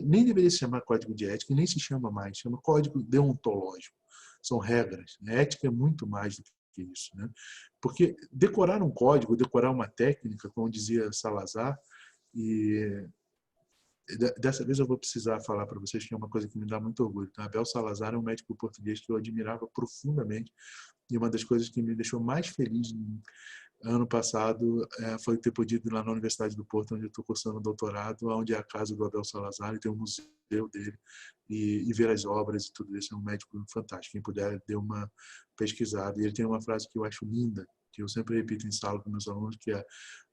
Nem deveria se chamar código de ética, nem se chama mais, chama código deontológico. São regras. A ética é muito mais do que isso. Né? Porque decorar um código, decorar uma técnica, como dizia Salazar, e dessa vez eu vou precisar falar para vocês que é uma coisa que me dá muito orgulho. Tá? Abel Salazar é um médico português que eu admirava profundamente e uma das coisas que me deixou mais feliz ano passado foi ter podido ir lá na Universidade do Porto, onde eu estou cursando doutorado, onde é a casa do Abel Salazar e tem um museu dele e ver as obras e tudo isso. É um médico fantástico. Quem puder, dê uma pesquisada. E ele tem uma frase que eu acho linda, que eu sempre repito em sala com meus alunos, que é: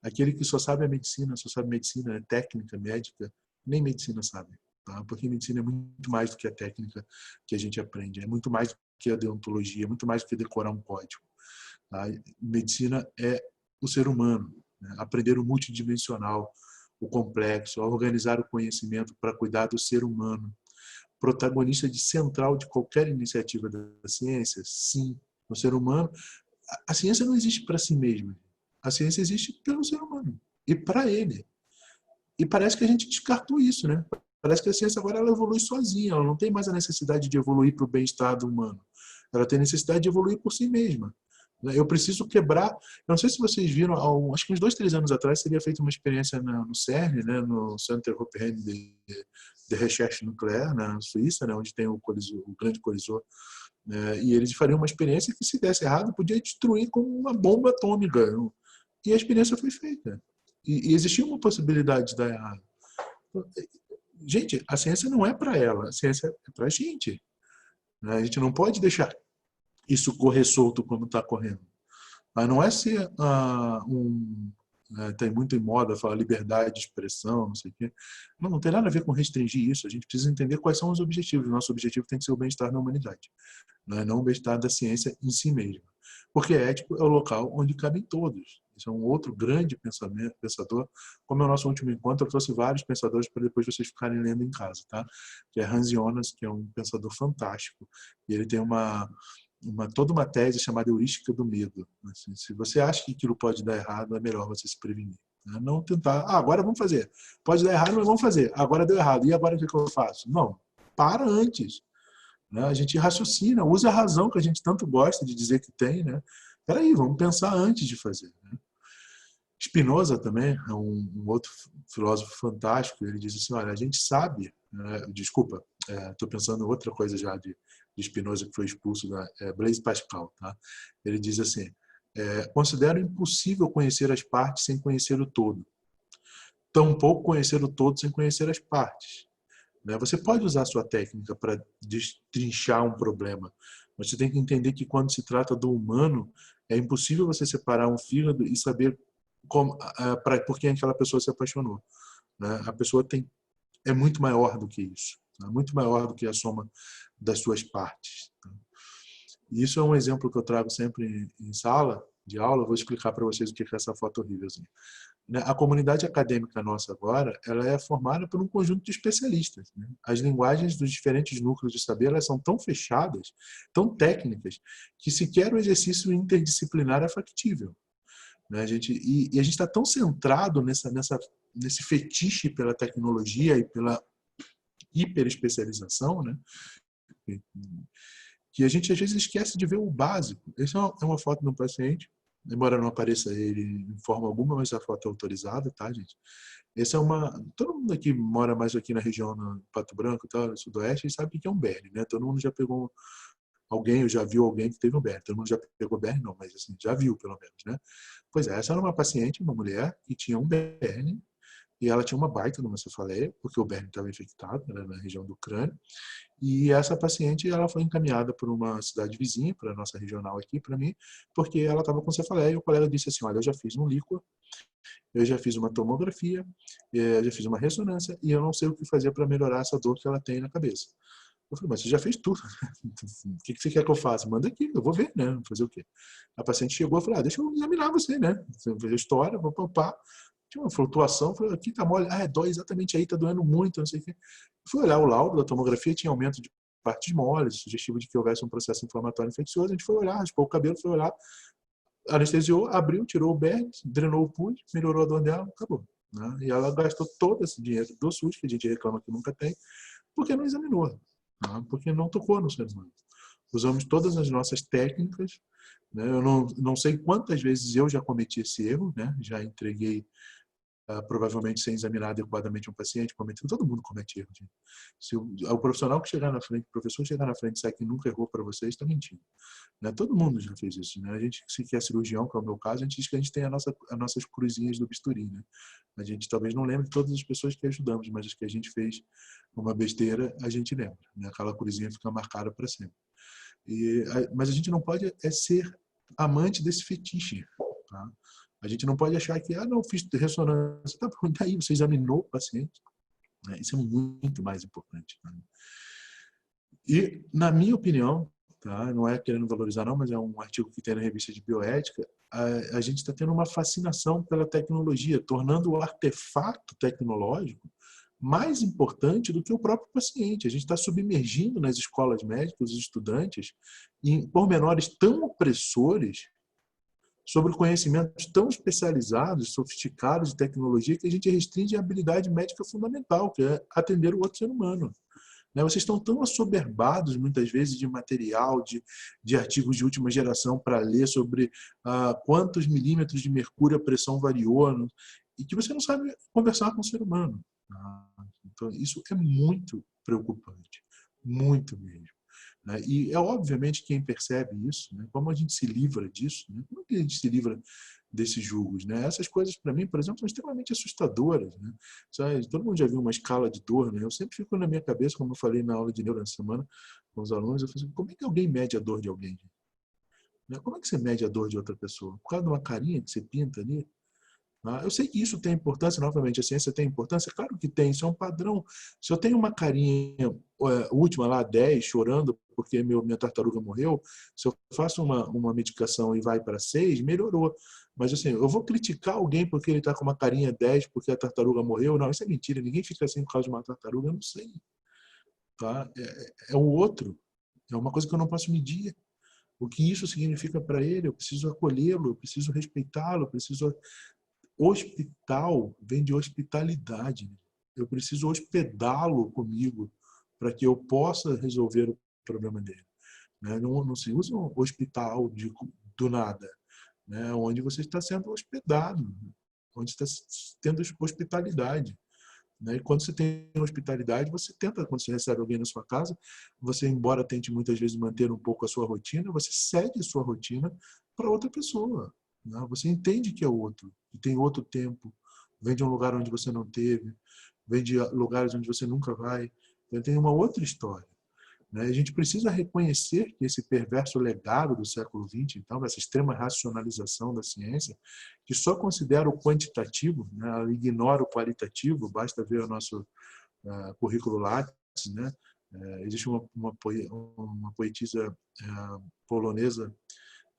aquele que só sabe a medicina, só sabe medicina, técnica médica, nem medicina sabe. Tá? Porque medicina é muito mais do que a técnica que a gente aprende, é muito mais do que a deontologia, é muito mais do que decorar um código. Tá? Medicina é o ser humano, né? Aprender o multidimensional, o complexo, a organizar o conhecimento para cuidar do ser humano. Protagonista central de qualquer iniciativa da ciência, sim, o ser humano. A ciência não existe para si mesma, a ciência existe pelo ser humano e para ele. E parece que a gente descartou isso, né? Parece que a ciência agora ela evolui sozinha, ela não tem mais a necessidade de evoluir para o bem-estar do humano. Ela tem necessidade de evoluir por si mesma. Eu preciso quebrar. Eu não sei se vocês viram, acho que uns 2, 3 anos atrás seria feita uma experiência no CERN, né, no Centre Européen de Recherche Nucléaire, na Suíça, né, onde tem o grande colisor. E eles fariam uma experiência que, se desse errado, podia destruir como uma bomba atômica. E a experiência foi feita. E existia uma possibilidade de dar errado. Gente, a ciência não é para ela, a ciência é para a gente. Né? A gente não pode deixar isso correr solto como está correndo. Mas não é ser tem muito em moda falar liberdade de expressão, não sei o quê. Não tem nada a ver com restringir isso. A gente precisa entender quais são os objetivos. O nosso objetivo tem que ser o bem-estar da humanidade, não o bem-estar da ciência em si mesma. Porque ético é o local onde cabem todos. Isso é um outro grande pensador. Como é o nosso último encontro, eu trouxe vários pensadores para depois vocês ficarem lendo em casa, tá? Que é Hans Jonas, que é um pensador fantástico. E ele tem toda uma tese chamada heurística do medo. Assim, se você acha que aquilo pode dar errado, é melhor você se prevenir. Né? Não tentar, agora vamos fazer. Pode dar errado, mas vamos fazer. Agora deu errado. E agora o que eu faço? Não, para antes. Né? A gente raciocina, usa a razão que a gente tanto gosta de dizer que tem. Né? Peraí, vamos pensar antes de fazer. Né? Spinoza também é um outro filósofo fantástico. Ele diz assim, olha, a gente sabe, desculpa, estou pensando em outra coisa já de Spinoza, que foi expulso da Blaise Pascal. Tá? Ele diz assim, Considero impossível conhecer as partes sem conhecer o todo. Tampouco conhecer o todo sem conhecer as partes. Você pode usar a sua técnica para destrinchar um problema, mas você tem que entender que quando se trata do humano, é impossível você separar um fígado e saber por que aquela pessoa se apaixonou. A pessoa é muito maior do que isso, muito maior do que a soma das suas partes. E isso é um exemplo que eu trago sempre em sala de aula. Eu vou explicar para vocês o que é essa foto horrívelzinha. A comunidade acadêmica nossa agora, ela é formada por um conjunto de especialistas. As linguagens dos diferentes núcleos de saber, elas são tão fechadas, tão técnicas, que sequer o exercício interdisciplinar é factível. A gente está tão centrado nesse fetiche pela tecnologia e pela hiperespecialização, que a gente às vezes esquece de ver o básico. Essa é uma foto de um paciente, embora não apareça ele em forma alguma, mas a foto é autorizada, tá, gente? Essa é todo mundo aqui mora mais aqui na região do Pato Branco, tá, no sudoeste, sabe o que é um berne, né? Todo mundo já pegou alguém, ou já viu alguém que teve um berne. Todo mundo já pegou berne, não, mas assim, já viu pelo menos, né? Pois é, essa era uma paciente, uma mulher, que tinha um berne, e ela tinha uma baita de uma cefaleia, porque o berne estava infectado, né, na região do crânio. E essa paciente, ela foi encaminhada por uma cidade vizinha, para a nossa regional aqui, para mim, porque ela estava com cefaleia, e o colega disse assim: olha, eu já fiz um líquor, eu já fiz uma tomografia, eu já fiz uma ressonância, e eu não sei o que fazer para melhorar essa dor que ela tem na cabeça. Eu falei: mas você já fez tudo. O que você quer que eu faça? Manda aqui, eu vou ver, né? Fazer o quê? A paciente chegou e falou: deixa eu examinar você, né? Você fez a história, papapá. Tinha uma flutuação, falei: aqui tá mole. Dói exatamente aí, tá doendo muito, não sei o quê. Fui olhar o laudo da tomografia, tinha aumento de partes moles, sugestivo de que houvesse um processo inflamatório infeccioso. A gente foi olhar, raspou o cabelo, foi olhar, anestesiou, abriu, tirou o berne, drenou o pus, melhorou a dor dela, acabou. E ela gastou todo esse dinheiro do SUS, que a gente reclama que nunca tem, porque não examinou, porque não tocou no ser humano. Usamos todas as nossas técnicas. Eu não sei quantas vezes eu já cometi esse erro, já entreguei provavelmente sem examinar adequadamente um paciente, todo mundo comete erro. Se o profissional que chegar na frente, o professor chegar na frente e disser que nunca errou para vocês, está mentindo. Todo mundo já fez isso. A gente, se é cirurgião, que é o meu caso, a gente diz que a gente tem as nossas cruzinhas do bisturi. A gente talvez não lembre de todas as pessoas que ajudamos, mas as que a gente fez uma besteira, a gente lembra. Aquela cruzinha fica marcada para sempre. Mas a gente não pode ser amante desse fetiche. Tá? A gente não pode achar que, não, fiz ressonância. Tá, daí você examinou o paciente. Isso é muito mais importante. E, na minha opinião, tá, não é querendo valorizar não, mas é um artigo que tem na revista de bioética, a gente está tendo uma fascinação pela tecnologia, tornando o artefato tecnológico mais importante do que o próprio paciente. A gente está submergindo nas escolas médicas os estudantes em pormenores tão opressores sobre conhecimentos tão especializados, sofisticados de tecnologia, que a gente restringe a habilidade médica fundamental, que é atender o outro ser humano. Vocês estão tão assoberbados, muitas vezes, de material, de artigos de última geração para ler sobre quantos milímetros de mercúrio a pressão variou, e que você não sabe conversar com o ser humano. Então, isso é muito preocupante, muito mesmo. E obviamente quem percebe isso, como a gente se livra disso, como é que a gente se livra desses julgos? Essas coisas, para mim, por exemplo, são extremamente assustadoras. Todo mundo já viu uma escala de dor. Eu sempre fico na minha cabeça, como eu falei na aula de neuro essa semana com os alunos, eu falo assim: como é que alguém mede a dor de alguém? Como é que você mede a dor de outra pessoa? Por causa de uma carinha que você pinta ali? Eu sei que isso tem importância, novamente, a ciência tem importância, claro que tem, isso é um padrão. Se eu tenho uma carinha última lá, 10, chorando porque minha tartaruga morreu, se eu faço uma medicação e vai para 6, melhorou. Mas assim, eu vou criticar alguém porque ele está com uma carinha 10 porque a tartaruga morreu? Não, isso é mentira, ninguém fica assim por causa de uma tartaruga, eu não sei. Tá? É o outro, é uma coisa que eu não posso medir. O que isso significa para ele, eu preciso acolhê-lo, eu preciso respeitá-lo, eu preciso... Hospital vem de hospitalidade. Eu preciso hospedá-lo comigo para que eu possa resolver o problema dele. Não se usa um hospital do nada, onde você está sendo hospedado, onde está tendo hospitalidade. E quando você tem hospitalidade, você tenta, quando você recebe alguém na sua casa, você, embora tente muitas vezes manter um pouco a sua rotina, você segue a sua rotina para outra pessoa. Né? Você entende que é outro, que tem outro tempo, vem de um lugar onde você não teve, vem de lugares onde você nunca vai, então tem uma outra história. Né? A gente precisa reconhecer que esse perverso legado do século XX, então, dessa extrema racionalização da ciência, que só considera o quantitativo, né? Ela ignora o qualitativo, basta ver o nosso currículo Lattes, né? Existe uma poetisa polonesa,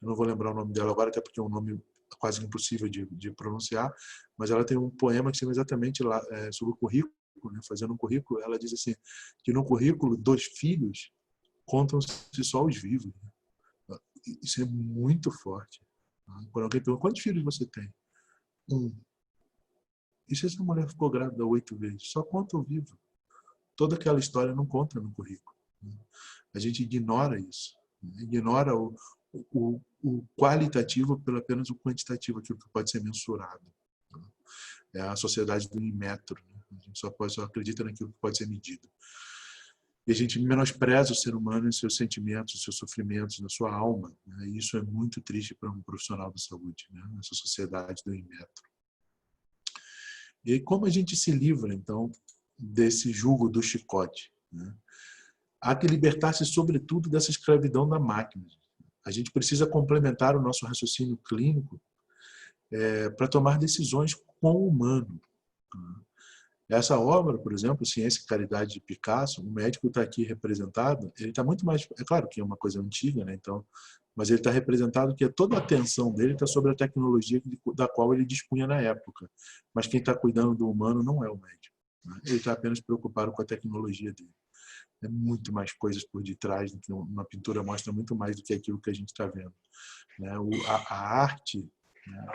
eu não vou lembrar o nome dela agora, até porque é um nome quase impossível de pronunciar, mas ela tem um poema que chama exatamente sobre o currículo, né? Fazendo um currículo, ela diz assim, que no currículo dos filhos contam-se só os vivos. Né? Isso é muito forte. Quando alguém pergunta, quantos filhos você tem? Um. E se essa mulher ficou grávida 8 vezes? Só conta o vivo. Toda aquela história não conta no currículo. A gente ignora isso. Ignora o qualitativo pelo apenas o quantitativo, aquilo que pode ser mensurado. É a sociedade do Inmetro. Né? A gente só acredita naquilo que pode ser medido. E a gente menospreza o ser humano em seus sentimentos, seus sofrimentos, na sua alma. Né? E isso é muito triste para um profissional da saúde, né? Essa sociedade do Inmetro. E aí, como a gente se livra, então, desse jugo do chicote? Né? Há que libertar-se, sobretudo, dessa escravidão da máquina. A gente precisa complementar o nosso raciocínio clínico para tomar decisões com o humano. Essa obra, por exemplo, Ciência e Caridade de Picasso, o médico está aqui representado, ele está muito mais, é claro que é uma coisa antiga, né? Então, mas ele está representado que toda a atenção dele está sobre a tecnologia da qual ele dispunha na época. Mas quem está cuidando do humano não é o médico. Né? Ele está apenas preocupado com a tecnologia dele. É muito mais coisas por detrás, do que uma pintura mostra muito mais do que aquilo que a gente está vendo. Né? A arte, né?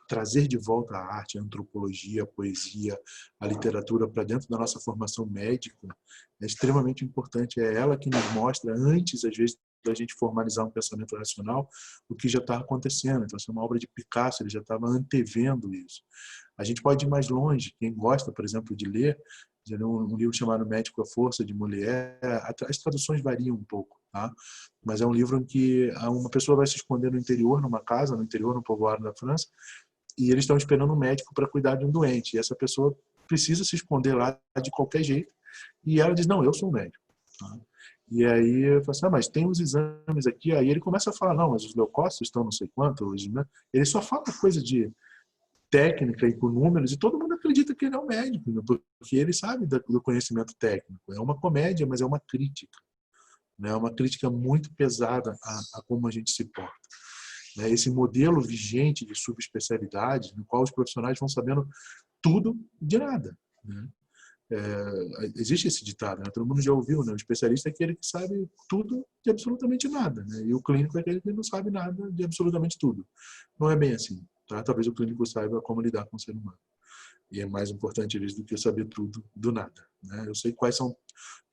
Trazer de volta a arte, a antropologia, a poesia, a literatura para dentro da nossa formação médica é extremamente importante. É ela que nos mostra, antes, às vezes, da gente formalizar um pensamento racional, o que já está acontecendo. Então, essa é uma obra de Picasso, ele já estava antevendo isso. A gente pode ir mais longe. Quem gosta, por exemplo, de ler, um livro chamado Médico à Força, de Molière, as traduções variam um pouco, tá? Mas é um livro em que uma pessoa vai se esconder no interior, numa casa, no interior, no povoado da França, e eles estão esperando um médico para cuidar de um doente. E essa pessoa precisa se esconder lá de qualquer jeito. E ela diz, não, eu sou um médico. Tá? E aí eu falo assim, mas tem os exames aqui. Aí ele começa a falar, não, mas os leucócitos estão não sei quanto. Né? Ele só fala coisa de técnica e com números, e todo mundo acredita que ele é um médico, né? Porque ele sabe do conhecimento técnico. É uma comédia, mas é uma crítica. Né? É uma crítica muito pesada a como a gente se porta. Esse modelo vigente de subespecialidade, no qual os profissionais vão sabendo tudo de nada. Né? Existe esse ditado, né? Todo mundo já ouviu, né? O especialista é aquele que sabe tudo de absolutamente nada, né? E o clínico é aquele que não sabe nada de absolutamente tudo. Não é bem assim. Tá? Talvez o clínico saiba como lidar com o ser humano. E é mais importante às vezes do que saber tudo do nada. Né? Eu sei quais são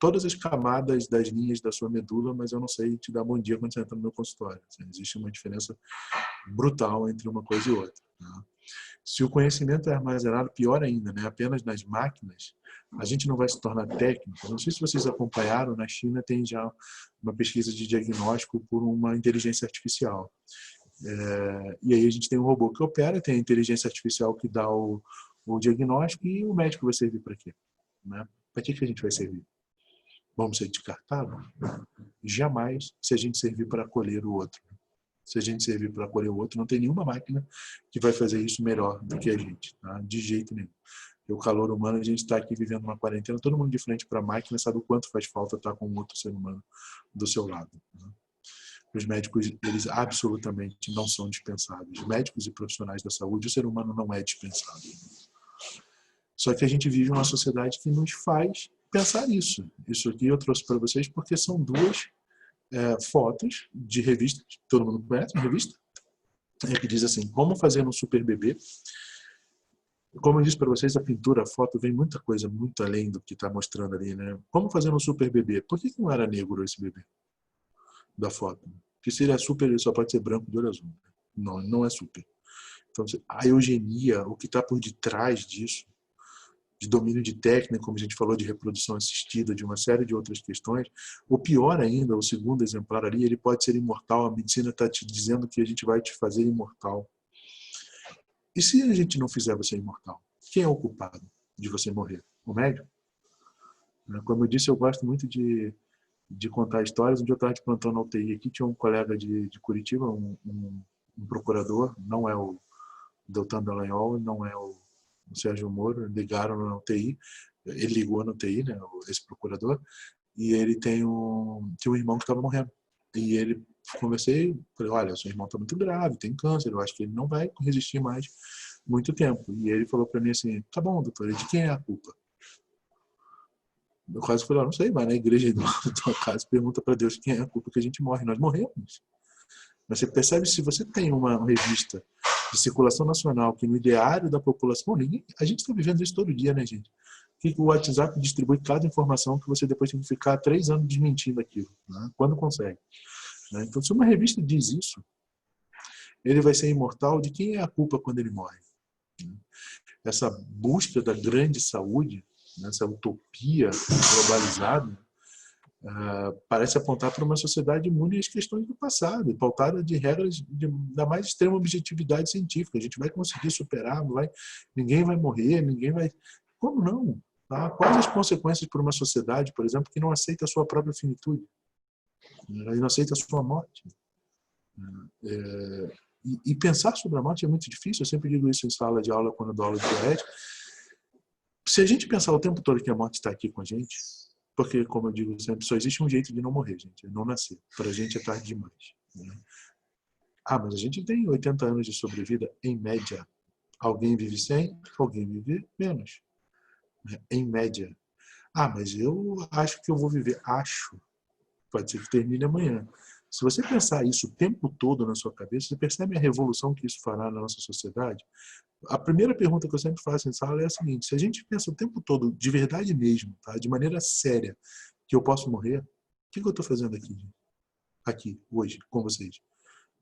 todas as camadas das linhas da sua medula, mas eu não sei te dar bom dia quando você entra no meu consultório. Existe uma diferença brutal entre uma coisa e outra. Tá? Se o conhecimento é armazenado, pior ainda, né? Apenas nas máquinas, a gente não vai se tornar técnico. Não sei se vocês acompanharam, na China tem já uma pesquisa de diagnóstico por uma inteligência artificial. E aí a gente tem um robô que opera, tem a inteligência artificial que dá o diagnóstico, e o médico vai servir para quê? Né? Para que a gente vai servir? Vamos ser descartados? Jamais, se a gente servir para acolher o outro. Se a gente servir para acolher o outro, não tem nenhuma máquina que vai fazer isso melhor do que a gente. Tá? De jeito nenhum. E o calor humano, a gente está aqui vivendo uma quarentena, todo mundo de frente para a máquina sabe o quanto faz falta estar com outro ser humano do seu lado. Né? Os médicos, eles absolutamente não são dispensáveis. Médicos e profissionais da saúde, o ser humano não é dispensável. Só que a gente vive uma sociedade que nos faz pensar isso. Isso aqui eu trouxe para vocês porque são duas fotos de revistas, todo mundo conhece a revista? Que diz assim, como fazer um super bebê. Como eu disse para vocês, a pintura, a foto, vem muita coisa muito além do que está mostrando ali, né? Como fazer um super bebê? Por que não era negro esse bebê da foto? Porque se ele é super, ele só pode ser branco de olho azul. Não, não é super. Então, a eugenia, o que está por detrás disso, de domínio de técnica, como a gente falou, de reprodução assistida, de uma série de outras questões. O pior ainda, o segundo exemplar ali, ele pode ser imortal. A medicina está te dizendo que a gente vai te fazer imortal. E se a gente não fizer você imortal? Quem é o culpado de você morrer? O médico? Como eu disse, eu gosto muito de contar histórias. Um dia eu estava de plantão na UTI aqui, tinha um colega de Curitiba, um procurador, não é o Deltan Dallagnol, não é o Sérgio Moro, ligaram na UTI, ele ligou na UTI, né, esse procurador, e ele tinha um irmão que estava morrendo. E ele, conversei, falei, olha, seu irmão está muito grave, tem câncer, eu acho que ele não vai resistir mais muito tempo. E ele falou para mim assim, tá bom, doutor, de quem é a culpa? Eu quase falei, não sei, vai na igreja da tua casa e pergunta para Deus quem é a culpa que a gente morre. Nós morremos. Mas você percebe, se você tem uma revista de circulação nacional que no ideário da população, a gente está vivendo isso todo dia, né, gente? Que o WhatsApp distribui cada informação que você depois tem que ficar 3 anos desmentindo aquilo, né? Quando consegue. Né? Então, se uma revista diz isso, ele vai ser imortal. De quem é a culpa quando ele morre? Essa busca da grande saúde, essa utopia globalizada, parece apontar para uma sociedade imune às questões do passado, pautada de regras da mais extrema objetividade científica. A gente vai conseguir superar, ninguém vai morrer, ninguém vai... Como não? Tá? Quais as consequências para uma sociedade, por exemplo, que não aceita a sua própria finitude? E não aceita a sua morte? E pensar sobre a morte é muito difícil. Eu sempre digo isso em sala de aula, quando eu dou aula de bioética. Se a gente pensar o tempo todo que a morte está aqui com a gente, porque, como eu digo sempre, só existe um jeito de não morrer, gente, é não nascer. Para a gente é tarde demais. Né? Mas a gente tem 80 anos de sobrevida, em média. Alguém vive 100, alguém vive menos. Né? Em média. Mas eu acho que eu vou viver. Acho. Pode ser que termine amanhã. Se você pensar isso o tempo todo na sua cabeça, você percebe a revolução que isso fará na nossa sociedade? A primeira pergunta que eu sempre faço em sala é a seguinte: se a gente pensa o tempo todo, de verdade mesmo, tá? De maneira séria, que eu posso morrer, o que eu estou fazendo aqui, hoje, com vocês?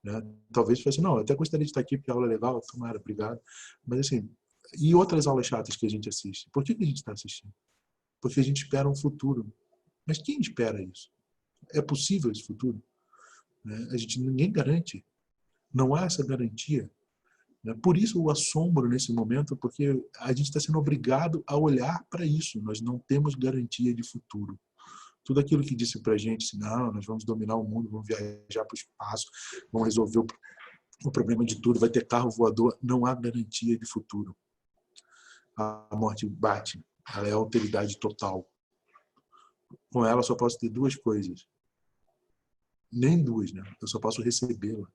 Né? Talvez você não, eu até gostaria de estar aqui porque a aula é legal, tomara, obrigado. Mas assim, e outras aulas chatas que a gente assiste? Por que a gente está assistindo? Porque a gente espera um futuro. Mas quem espera isso? É possível esse futuro? Né? Ninguém garante. Não há essa garantia. Por isso o assombro nesse momento, porque a gente está sendo obrigado a olhar para isso. Nós não temos garantia de futuro. Tudo aquilo que disse para a gente, assim, não, nós vamos dominar o mundo, vamos viajar para o espaço, vamos resolver o problema de tudo, vai ter carro voador, não há garantia de futuro. A morte bate, ela é a alteridade total. Com ela só posso ter duas coisas. Nem duas, né? Eu só posso recebê-la.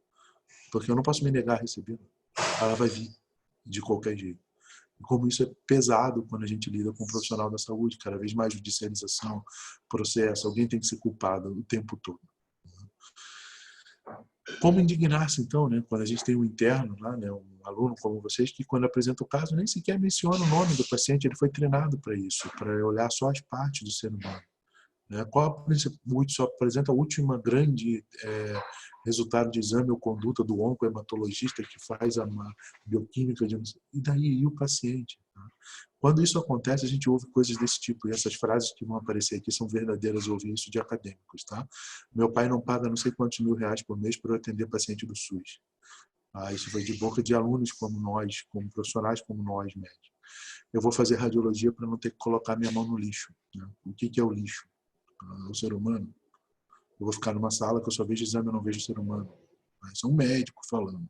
Porque eu não posso me negar a recebê-la. Ela vai vir, de qualquer jeito. E como isso é pesado quando a gente lida com um profissional da saúde, cada vez mais judicialização, processo, alguém tem que ser culpado o tempo todo. Como indignar-se, então, né? Quando a gente tem um interno lá, né? Um aluno como vocês, que quando apresenta o caso nem sequer menciona o nome do paciente, ele foi treinado para isso, para olhar só as partes do ser humano. Qual só apresenta a última grande resultado de exame ou conduta do oncohematologista que faz a bioquímica e daí e o paciente. Tá? Quando isso acontece, a gente ouve coisas desse tipo, e essas frases que vão aparecer aqui são verdadeiras, eu ouvi isso de acadêmicos. Tá? Meu pai não paga não sei quantos R$1.000 por mês para atender paciente do SUS. Isso foi de boca de alunos como nós, como profissionais como nós, médicos. Eu vou fazer radiologia para não ter que colocar minha mão no lixo. Né? O que é o lixo? O ser humano. Eu vou ficar numa sala que eu só vejo exame, eu não vejo ser humano. Isso é um médico falando.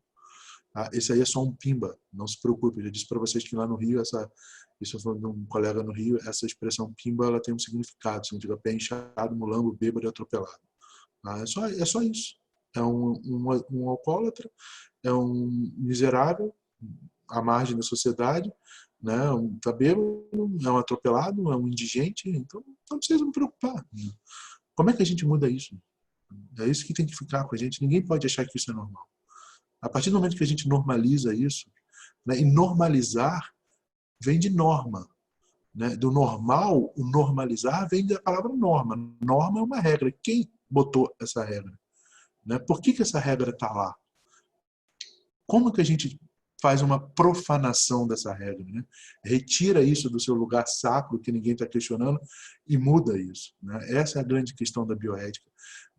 Esse aí é só um pimba, não se preocupe. Eu já disse para vocês que lá no Rio, isso foi de um colega no Rio, essa expressão pimba ela tem um significado, significa pé inchado, mulambo, bêbado e atropelado. É só isso. É um alcoólatra, é um miserável à margem da sociedade, né? Tá bêbado, é um atropelado, é um indigente, então não precisa me preocupar. Como é que a gente muda isso? É isso que tem que ficar com a gente. Ninguém pode achar que isso é normal. A partir do momento que a gente normaliza isso, né? E normalizar vem de norma. Né? Do normal, o normalizar vem da palavra norma. Norma é uma regra. Quem botou essa regra? Né? Por que essa regra está lá? Como que a gente faz uma profanação dessa regra, né? Retira isso do seu lugar sacro, que ninguém está questionando, e muda isso, né? Essa é a grande questão da bioética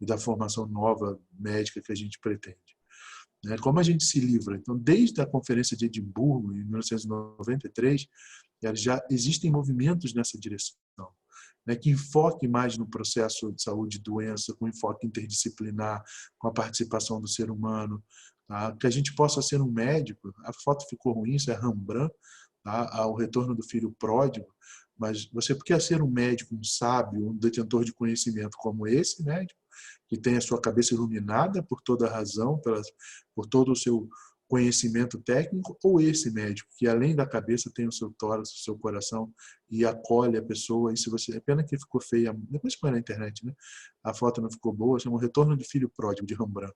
e da formação nova médica que a gente pretende. Como a gente se livra? Então, desde a Conferência de Edimburgo, em 1993, já existem movimentos nessa direção, né, que enfoque mais no processo de saúde e doença, com enfoque interdisciplinar, com a participação do ser humano, tá? Que a gente possa ser um médico. A foto ficou ruim, isso é Rembrandt, tá? O retorno do filho pródigo, mas você quer ser um médico, um sábio, um detentor de conhecimento como esse médico, que tem a sua cabeça iluminada por toda a razão, por todo o seu conhecimento técnico, ou esse médico que além da cabeça tem o seu tórax, o seu coração e acolhe a pessoa. E se você, é pena que ficou feia, depois põe na internet, né? A foto não ficou boa, chama o Retorno do Filho Pródigo, de Rembrandt.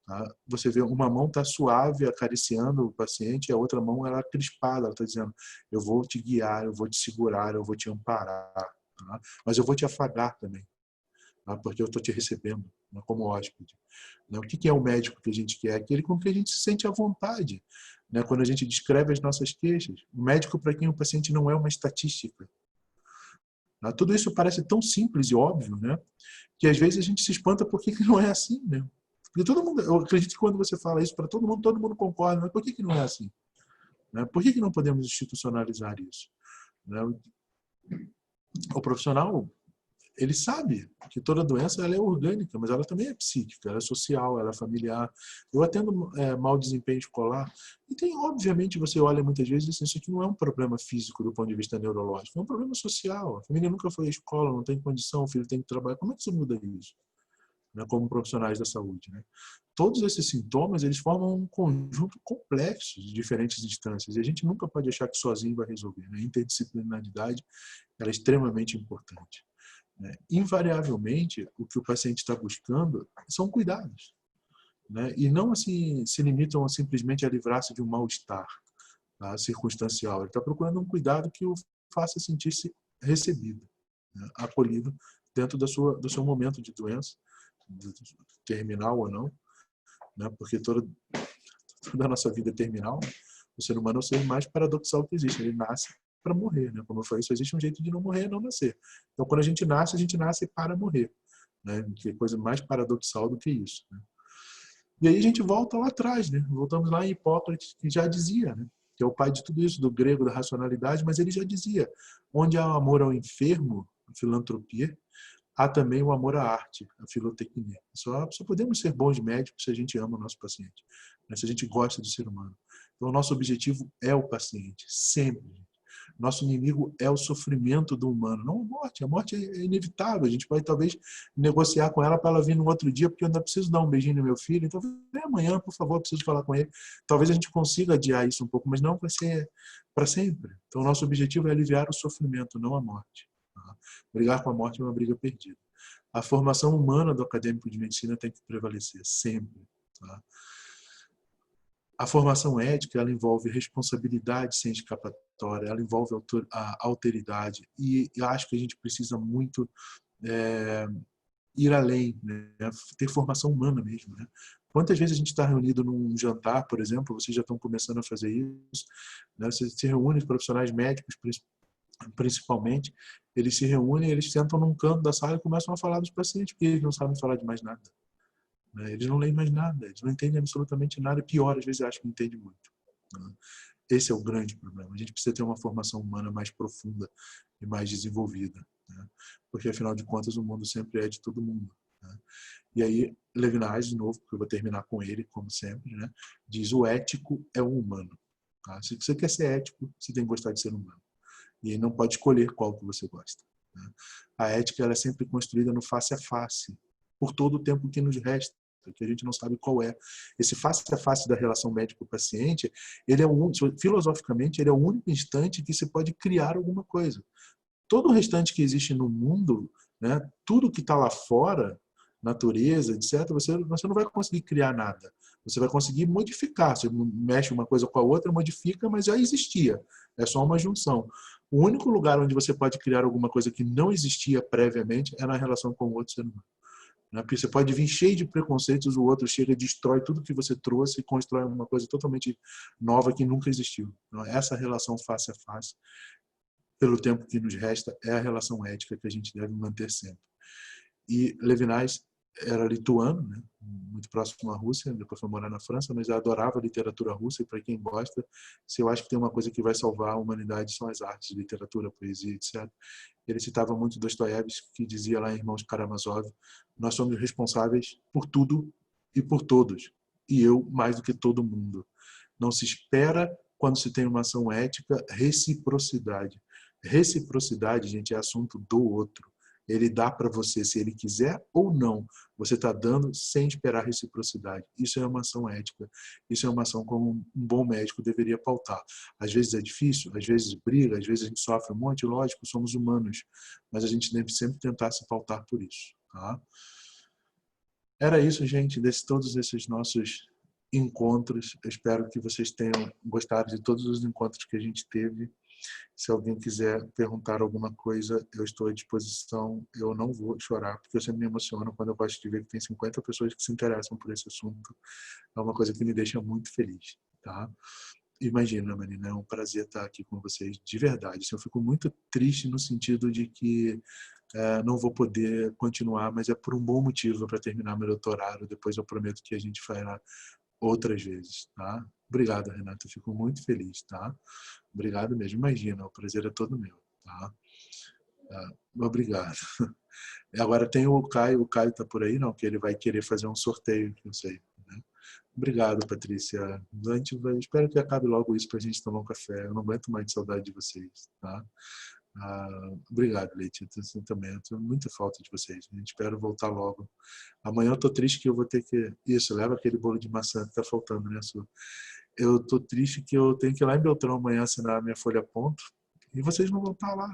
Tá? Você vê uma mão está suave acariciando o paciente e a outra mão ela crispada, ela está dizendo: eu vou te guiar, eu vou te segurar, eu vou te amparar, tá? Mas eu vou te afagar também, porque eu estou te recebendo, né, como hóspede. O que é o médico que a gente quer? Aquele com que a gente se sente à vontade, né, quando a gente descreve as nossas queixas. O médico para quem o paciente não é uma estatística. Tudo isso parece tão simples e óbvio, né, que às vezes a gente se espanta por que não é assim, né? Porque todo mundo, eu acredito que quando você fala isso para todo mundo concorda, mas por que não é assim? Né? Por que não podemos institucionalizar isso? Né? O profissional, ele sabe que toda doença ela é orgânica, mas ela também é psíquica, ela é social, ela é familiar. Eu atendo mau desempenho escolar e tem, obviamente, você olha muitas vezes e diz, isso aqui não é um problema físico do ponto de vista neurológico, é um problema social. A família nunca foi à escola, não tem condição, o filho tem que trabalhar. Como é que você muda isso? Né, como profissionais da saúde, né? Todos esses sintomas eles formam um conjunto complexo de diferentes instâncias e a gente nunca pode achar que sozinho vai resolver, né? A interdisciplinaridade ela é extremamente importante. Invariavelmente, o que o paciente está buscando são cuidados, né? E não assim se limitam a simplesmente a livrar-se de um mal-estar, tá, circunstancial. Ele está procurando um cuidado que o faça sentir-se recebido, né, acolhido dentro do seu momento de doença, terminal ou não, né? Porque toda a nossa vida é terminal. O ser humano é o ser mais paradoxal que existe. Ele nasce para morrer, né? Como eu falei, só existe um jeito de não morrer, não nascer. Então, quando a gente nasce para morrer, né? Que coisa mais paradoxal do que isso, né? E aí a gente volta lá atrás, né? Voltamos lá em Hipócrates, que já dizia, né? Que é o pai de tudo isso, do grego, da racionalidade, mas ele já dizia: onde há amor ao enfermo, a filantropia, há também o amor à arte, a filotecnia. Só podemos ser bons médicos se a gente ama o nosso paciente, né? Se a gente gosta do ser humano. Então, o nosso objetivo é o paciente, sempre. Nosso inimigo é o sofrimento do humano, não a morte. A morte é inevitável. A gente pode, talvez, negociar com ela para ela vir no outro dia, porque eu ainda preciso dar um beijinho no meu filho. Então, vem amanhã, por favor, eu preciso falar com ele. Talvez a gente consiga adiar isso um pouco, mas não vai ser para sempre. Então, o nosso objetivo é aliviar o sofrimento, não a morte. Brigar com a morte é uma briga perdida. A formação humana do acadêmico de medicina tem que prevalecer, sempre. Tá? A formação ética ela envolve responsabilidade sem escapatória, ela envolve a alteridade, e eu acho que a gente precisa muito ir além, né? Ter formação humana mesmo. Né? Quantas vezes a gente está reunido num jantar, por exemplo, vocês já estão começando a fazer isso, né? Você se reúne, os profissionais médicos principalmente, eles se reúnem, eles sentam num canto da sala e começam a falar dos pacientes, porque eles não sabem falar de mais nada. Eles não leem mais nada, eles não entendem absolutamente nada, e pior, às vezes acham que entendem muito. Esse é o grande problema. A gente precisa ter uma formação humana mais profunda e mais desenvolvida, né? Porque, afinal de contas, o mundo sempre é de todo mundo. Né? E aí, Levinas, de novo, porque eu vou terminar com ele, como sempre, né? Diz: o ético é o humano. Tá? Se você quer ser ético, você tem que gostar de ser humano. E não pode escolher qual que você gosta. Né? A ética ela é sempre construída no face a face, por todo o tempo que nos resta, que a gente não sabe qual é. Esse face a face da relação médico-paciente, ele é filosoficamente, ele é o único instante que se pode criar alguma coisa. Todo o restante que existe no mundo, né, tudo que está lá fora, natureza, etc., você não vai conseguir criar nada. Você vai conseguir modificar. Você mexe uma coisa com a outra, modifica, mas já existia. É só uma junção. O único lugar onde você pode criar alguma coisa que não existia previamente é na relação com o outro ser humano. Né? Porque você pode vir cheio de preconceitos, o outro chega, destrói tudo que você trouxe e constrói uma coisa totalmente nova que nunca existiu. Então, essa relação face a face, pelo tempo que nos resta, é a relação ética que a gente deve manter sempre. E Levinas era lituano, né? Muito próximo à Rússia, depois foi morar na França, mas eu adorava a literatura russa, e para quem gosta, se eu acho que tem uma coisa que vai salvar a humanidade são as artes, literatura, poesia, etc. Ele citava muito Dostoiévski, que dizia lá em Irmãos Karamazov: nós somos responsáveis por tudo e por todos, e eu mais do que todo mundo. Não se espera, quando se tem uma ação ética, reciprocidade. Reciprocidade, gente, é assunto do outro. Ele dá para você se ele quiser ou não. Você está dando sem esperar reciprocidade. Isso é uma ação ética. Isso é uma ação como um bom médico deveria pautar. Às vezes é difícil, às vezes briga, às vezes a gente sofre um monte, lógico, somos humanos. Mas a gente deve sempre tentar se pautar por isso. Tá? Era isso, gente, todos esses nossos encontros. Eu espero que vocês tenham gostado de todos os encontros que a gente teve. Se alguém quiser perguntar alguma coisa, eu estou à disposição. Eu não vou chorar, porque eu sempre me emociono quando eu gosto de ver que tem 50 pessoas que se interessam por esse assunto. É uma coisa que me deixa muito feliz, tá? Imagina, Marina, é um prazer estar aqui com vocês, de verdade. Eu fico muito triste no sentido de que não vou poder continuar, mas é por um bom motivo para terminar meu doutorado. Depois eu prometo que a gente fará outras vezes, tá? Obrigado, Renato. Eu fico muito feliz, tá? Obrigado mesmo. Imagina, o prazer é todo meu, tá? Obrigado. Agora tem o Caio está por aí, não? Que ele vai querer fazer um sorteio, não sei. Né? Obrigado, Patrícia. Espero que acabe logo isso para a gente tomar um café. Eu não aguento mais de saudade de vocês, tá? Obrigado, Leite. Eu também estou muita falta de vocês. A gente espera voltar logo. Amanhã eu estou triste que eu vou ter que... Isso, leva aquele bolo de maçã que está faltando, né, Su? Eu estou triste que eu tenho que ir lá em Beltrão amanhã assinar a minha folha ponto e vocês não vão estar lá.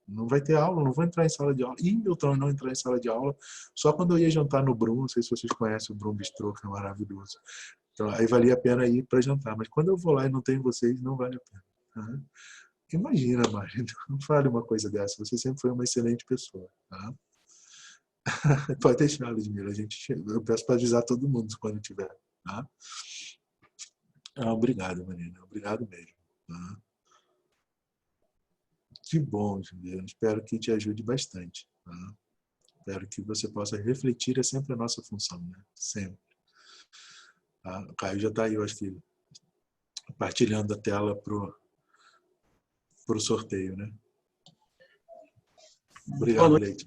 Não vai ter aula, não vou entrar em sala de aula. E em Beltrão não entrar em sala de aula só quando eu ia jantar no Brum. Não sei se vocês conhecem o Brum Bistrô, que é maravilhoso. Então, aí valia a pena ir para jantar. Mas quando eu vou lá e não tenho vocês, não vale a pena. Tá? Imagina, Mário, não fale uma coisa dessa. Você sempre foi uma excelente pessoa. Tá? Pode deixar, Ludmila. Eu peço para avisar todo mundo quando tiver. Tá? Obrigado, Marina. Obrigado mesmo. Tá? Que bom, Juliana. Espero que te ajude bastante. Tá? Espero que você possa refletir. É sempre a nossa função, né? Sempre. Tá? O Caio já está aí, eu acho que, compartilhando a tela para o sorteio, né? Obrigado, Leite.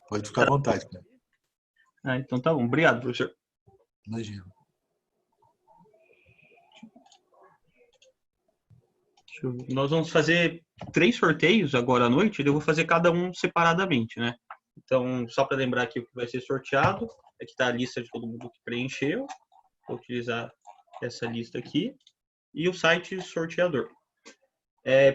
Pode ficar à vontade, cara. Então tá bom. Obrigado, professor. Imagina. Nós vamos fazer 3 sorteios agora à noite. Eu vou fazer cada um separadamente, né? Então, só para lembrar aqui o que vai ser sorteado. Aqui está a lista de todo mundo que preencheu. Vou utilizar essa lista aqui. E o site sorteador.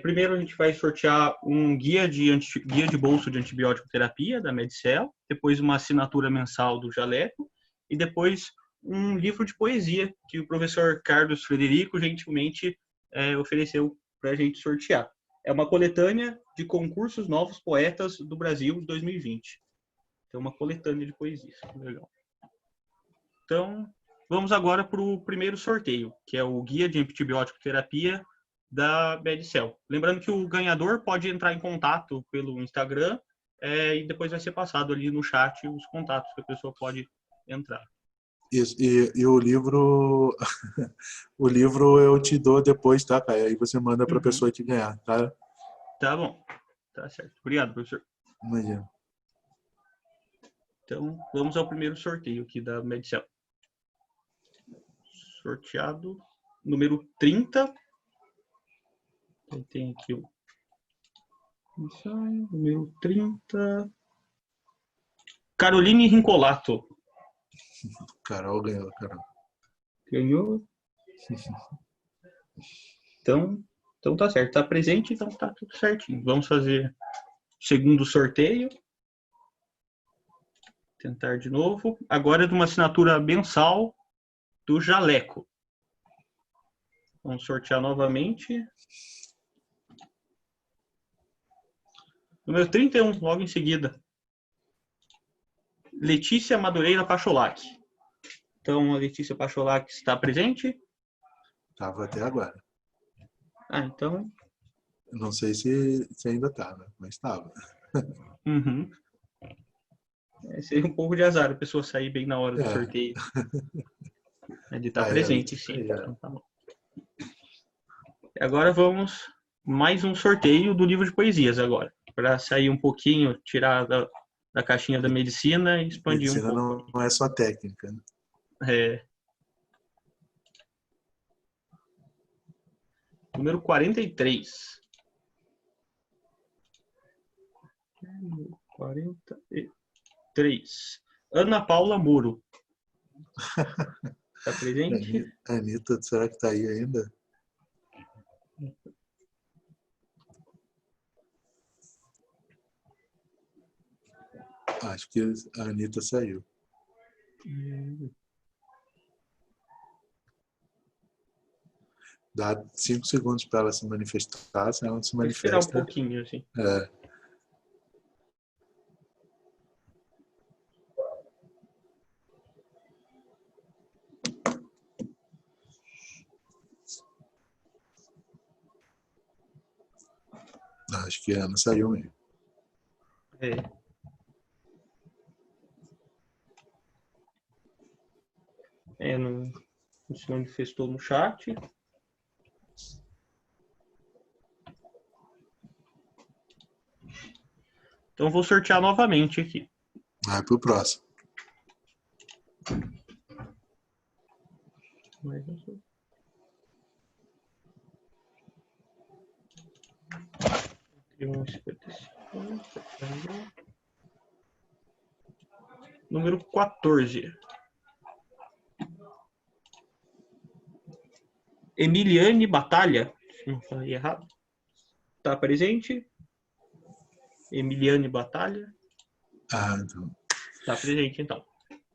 Primeiro a gente vai sortear um guia de bolso de antibiótico terapia da Medicel, depois uma assinatura mensal do Jaleco e depois um livro de poesia que o professor Carlos Frederico gentilmente ofereceu para a gente sortear. É uma coletânea de concursos novos poetas do Brasil de 2020. Então, uma coletânea de poesias. Legal. Então, vamos agora para o primeiro sorteio, que é o guia de antibiótico terapia da Medicel. Lembrando que o ganhador pode entrar em contato pelo Instagram e depois vai ser passado ali no chat os contatos que a pessoa pode entrar. Isso, e o livro o livro eu te dou depois, tá, Caio? Aí você manda para a pessoa que ganhar, tá? Tá bom. Tá certo. Obrigado, professor. Imagina. Então, vamos ao primeiro sorteio aqui da Medicel. Sorteado número 30. Tem aqui o número 30. Caroline Rincolato. Carol ganhou, Carol. Ganhou. Então tá certo. Tá presente, então tá tudo certinho. Vamos fazer o segundo sorteio. Tentar de novo. Agora é de uma assinatura mensal do Jaleco. Vamos sortear novamente. Número 31, logo em seguida. Letícia Madureira Pacholac. Então, a Letícia Pacholac está presente? Estava até agora. Então... Não sei se ainda está, né? Mas estava. Uhum. Seria um pouco de azar a pessoa sair bem na hora do sorteio. Ele está presente, sim. Então, tá bom. Agora vamos mais um sorteio do livro de poesias agora. Para sair um pouquinho, tirar da caixinha da medicina e expandir medicina um pouco. Não é só técnica, né? Número 43. 43. Ana Paula Muro. Está presente? Anitta, será que está aí ainda? Acho que a Anitta saiu. Dá 5 segundos para ela se manifestar, se ela não se Vou manifesta. esperar um pouquinho, assim. Acho que a Ana saiu mesmo. Não se manifestou no chat. Então vou sortear novamente aqui. Vai pro próximo. Número 14. Emiliane Batalha. Se não falei errado. Está presente? Emiliane Batalha. Então. Está presente, então.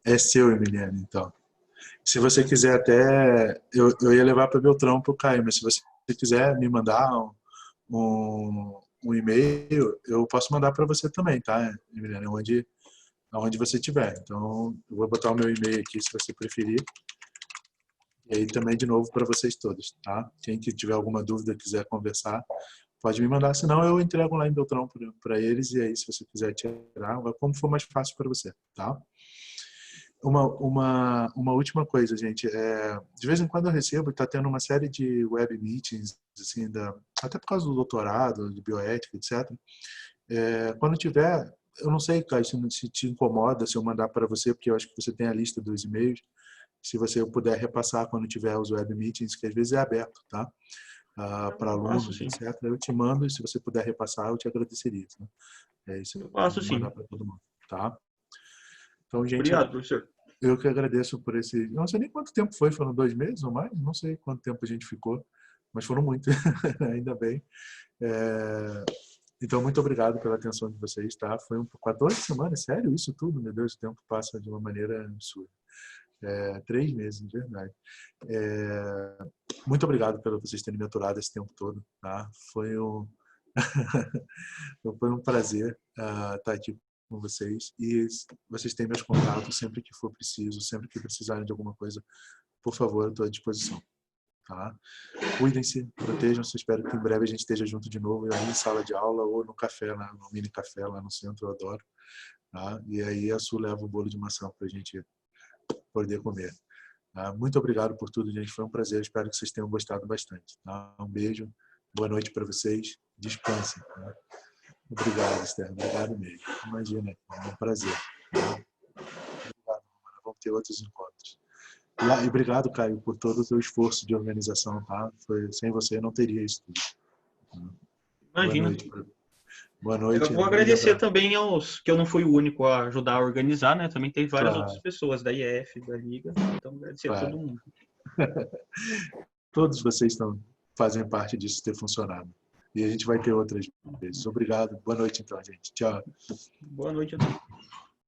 É seu, Emiliane, então. Se você quiser até... Eu ia levar para Beltrão para o Caio, mas se você quiser me mandar um e-mail, eu posso mandar para você também, tá, Emiliane? Onde você estiver. Então, eu vou botar o meu e-mail aqui, se você preferir. E aí também, de novo, para vocês todos, tá? Quem que tiver alguma dúvida, quiser conversar, pode me mandar. Senão, eu entrego lá em Beltrão para eles. E aí, se você quiser tirar, como for mais fácil para você, tá? Uma última coisa, gente. De vez em quando eu recebo, está tendo uma série de web meetings, assim, até por causa do doutorado, de bioética, etc. Quando tiver, eu não sei, Caio, se te incomoda se eu mandar para você, porque eu acho que você tem a lista dos e-mails. Se você puder repassar quando tiver os web meetings, que às vezes é aberto, tá? Para alunos, etc. Eu te mando e se você puder repassar, eu te agradeceria. Tá? Isso eu faço sim. Mandar para todo mundo, tá? Então, gente, obrigado, professor. Eu que agradeço por esse... Eu não sei nem quanto tempo foi, foram 2 meses ou mais? Não sei quanto tempo a gente ficou, mas foram muito, ainda bem. Então, muito obrigado pela atenção de vocês, tá? Foi 14 semanas, sério isso tudo? Meu Deus, o tempo passa de uma maneira absurda. 3 meses, de verdade. Muito obrigado por vocês terem me aturado esse tempo todo, tá? Foi um prazer estar aqui com vocês e vocês têm meus contatos sempre que for preciso, sempre que precisarem de alguma coisa, por favor, eu estou à disposição, tá? Cuidem-se, protejam-se, espero que em breve a gente esteja junto de novo, aí em sala de aula ou no café, lá, no mini café lá no centro, eu adoro, tá? E aí a Su leva o bolo de maçã para a gente poder comer. Tá? Muito obrigado por tudo, gente, foi um prazer, espero que vocês tenham gostado bastante, tá? Um beijo, boa noite para vocês, descansem, tá? Obrigado, Esther. Obrigado mesmo. Imagina, é um prazer. Obrigado, Romana. Vamos ter outros encontros. E obrigado, Caio, por todo o seu esforço de organização. Tá? Sem você, eu não teria isso tudo. Imagina. Boa noite. Eu vou agradecer também aos que eu não fui o único a ajudar a organizar, né? Também tem várias outras pessoas da IF, da Liga. Então, agradecer a todo mundo. Todos vocês fazem parte disso ter funcionado. E a gente vai ter outras vezes. Obrigado. Boa noite, então, gente. Tchau. Boa noite a todos.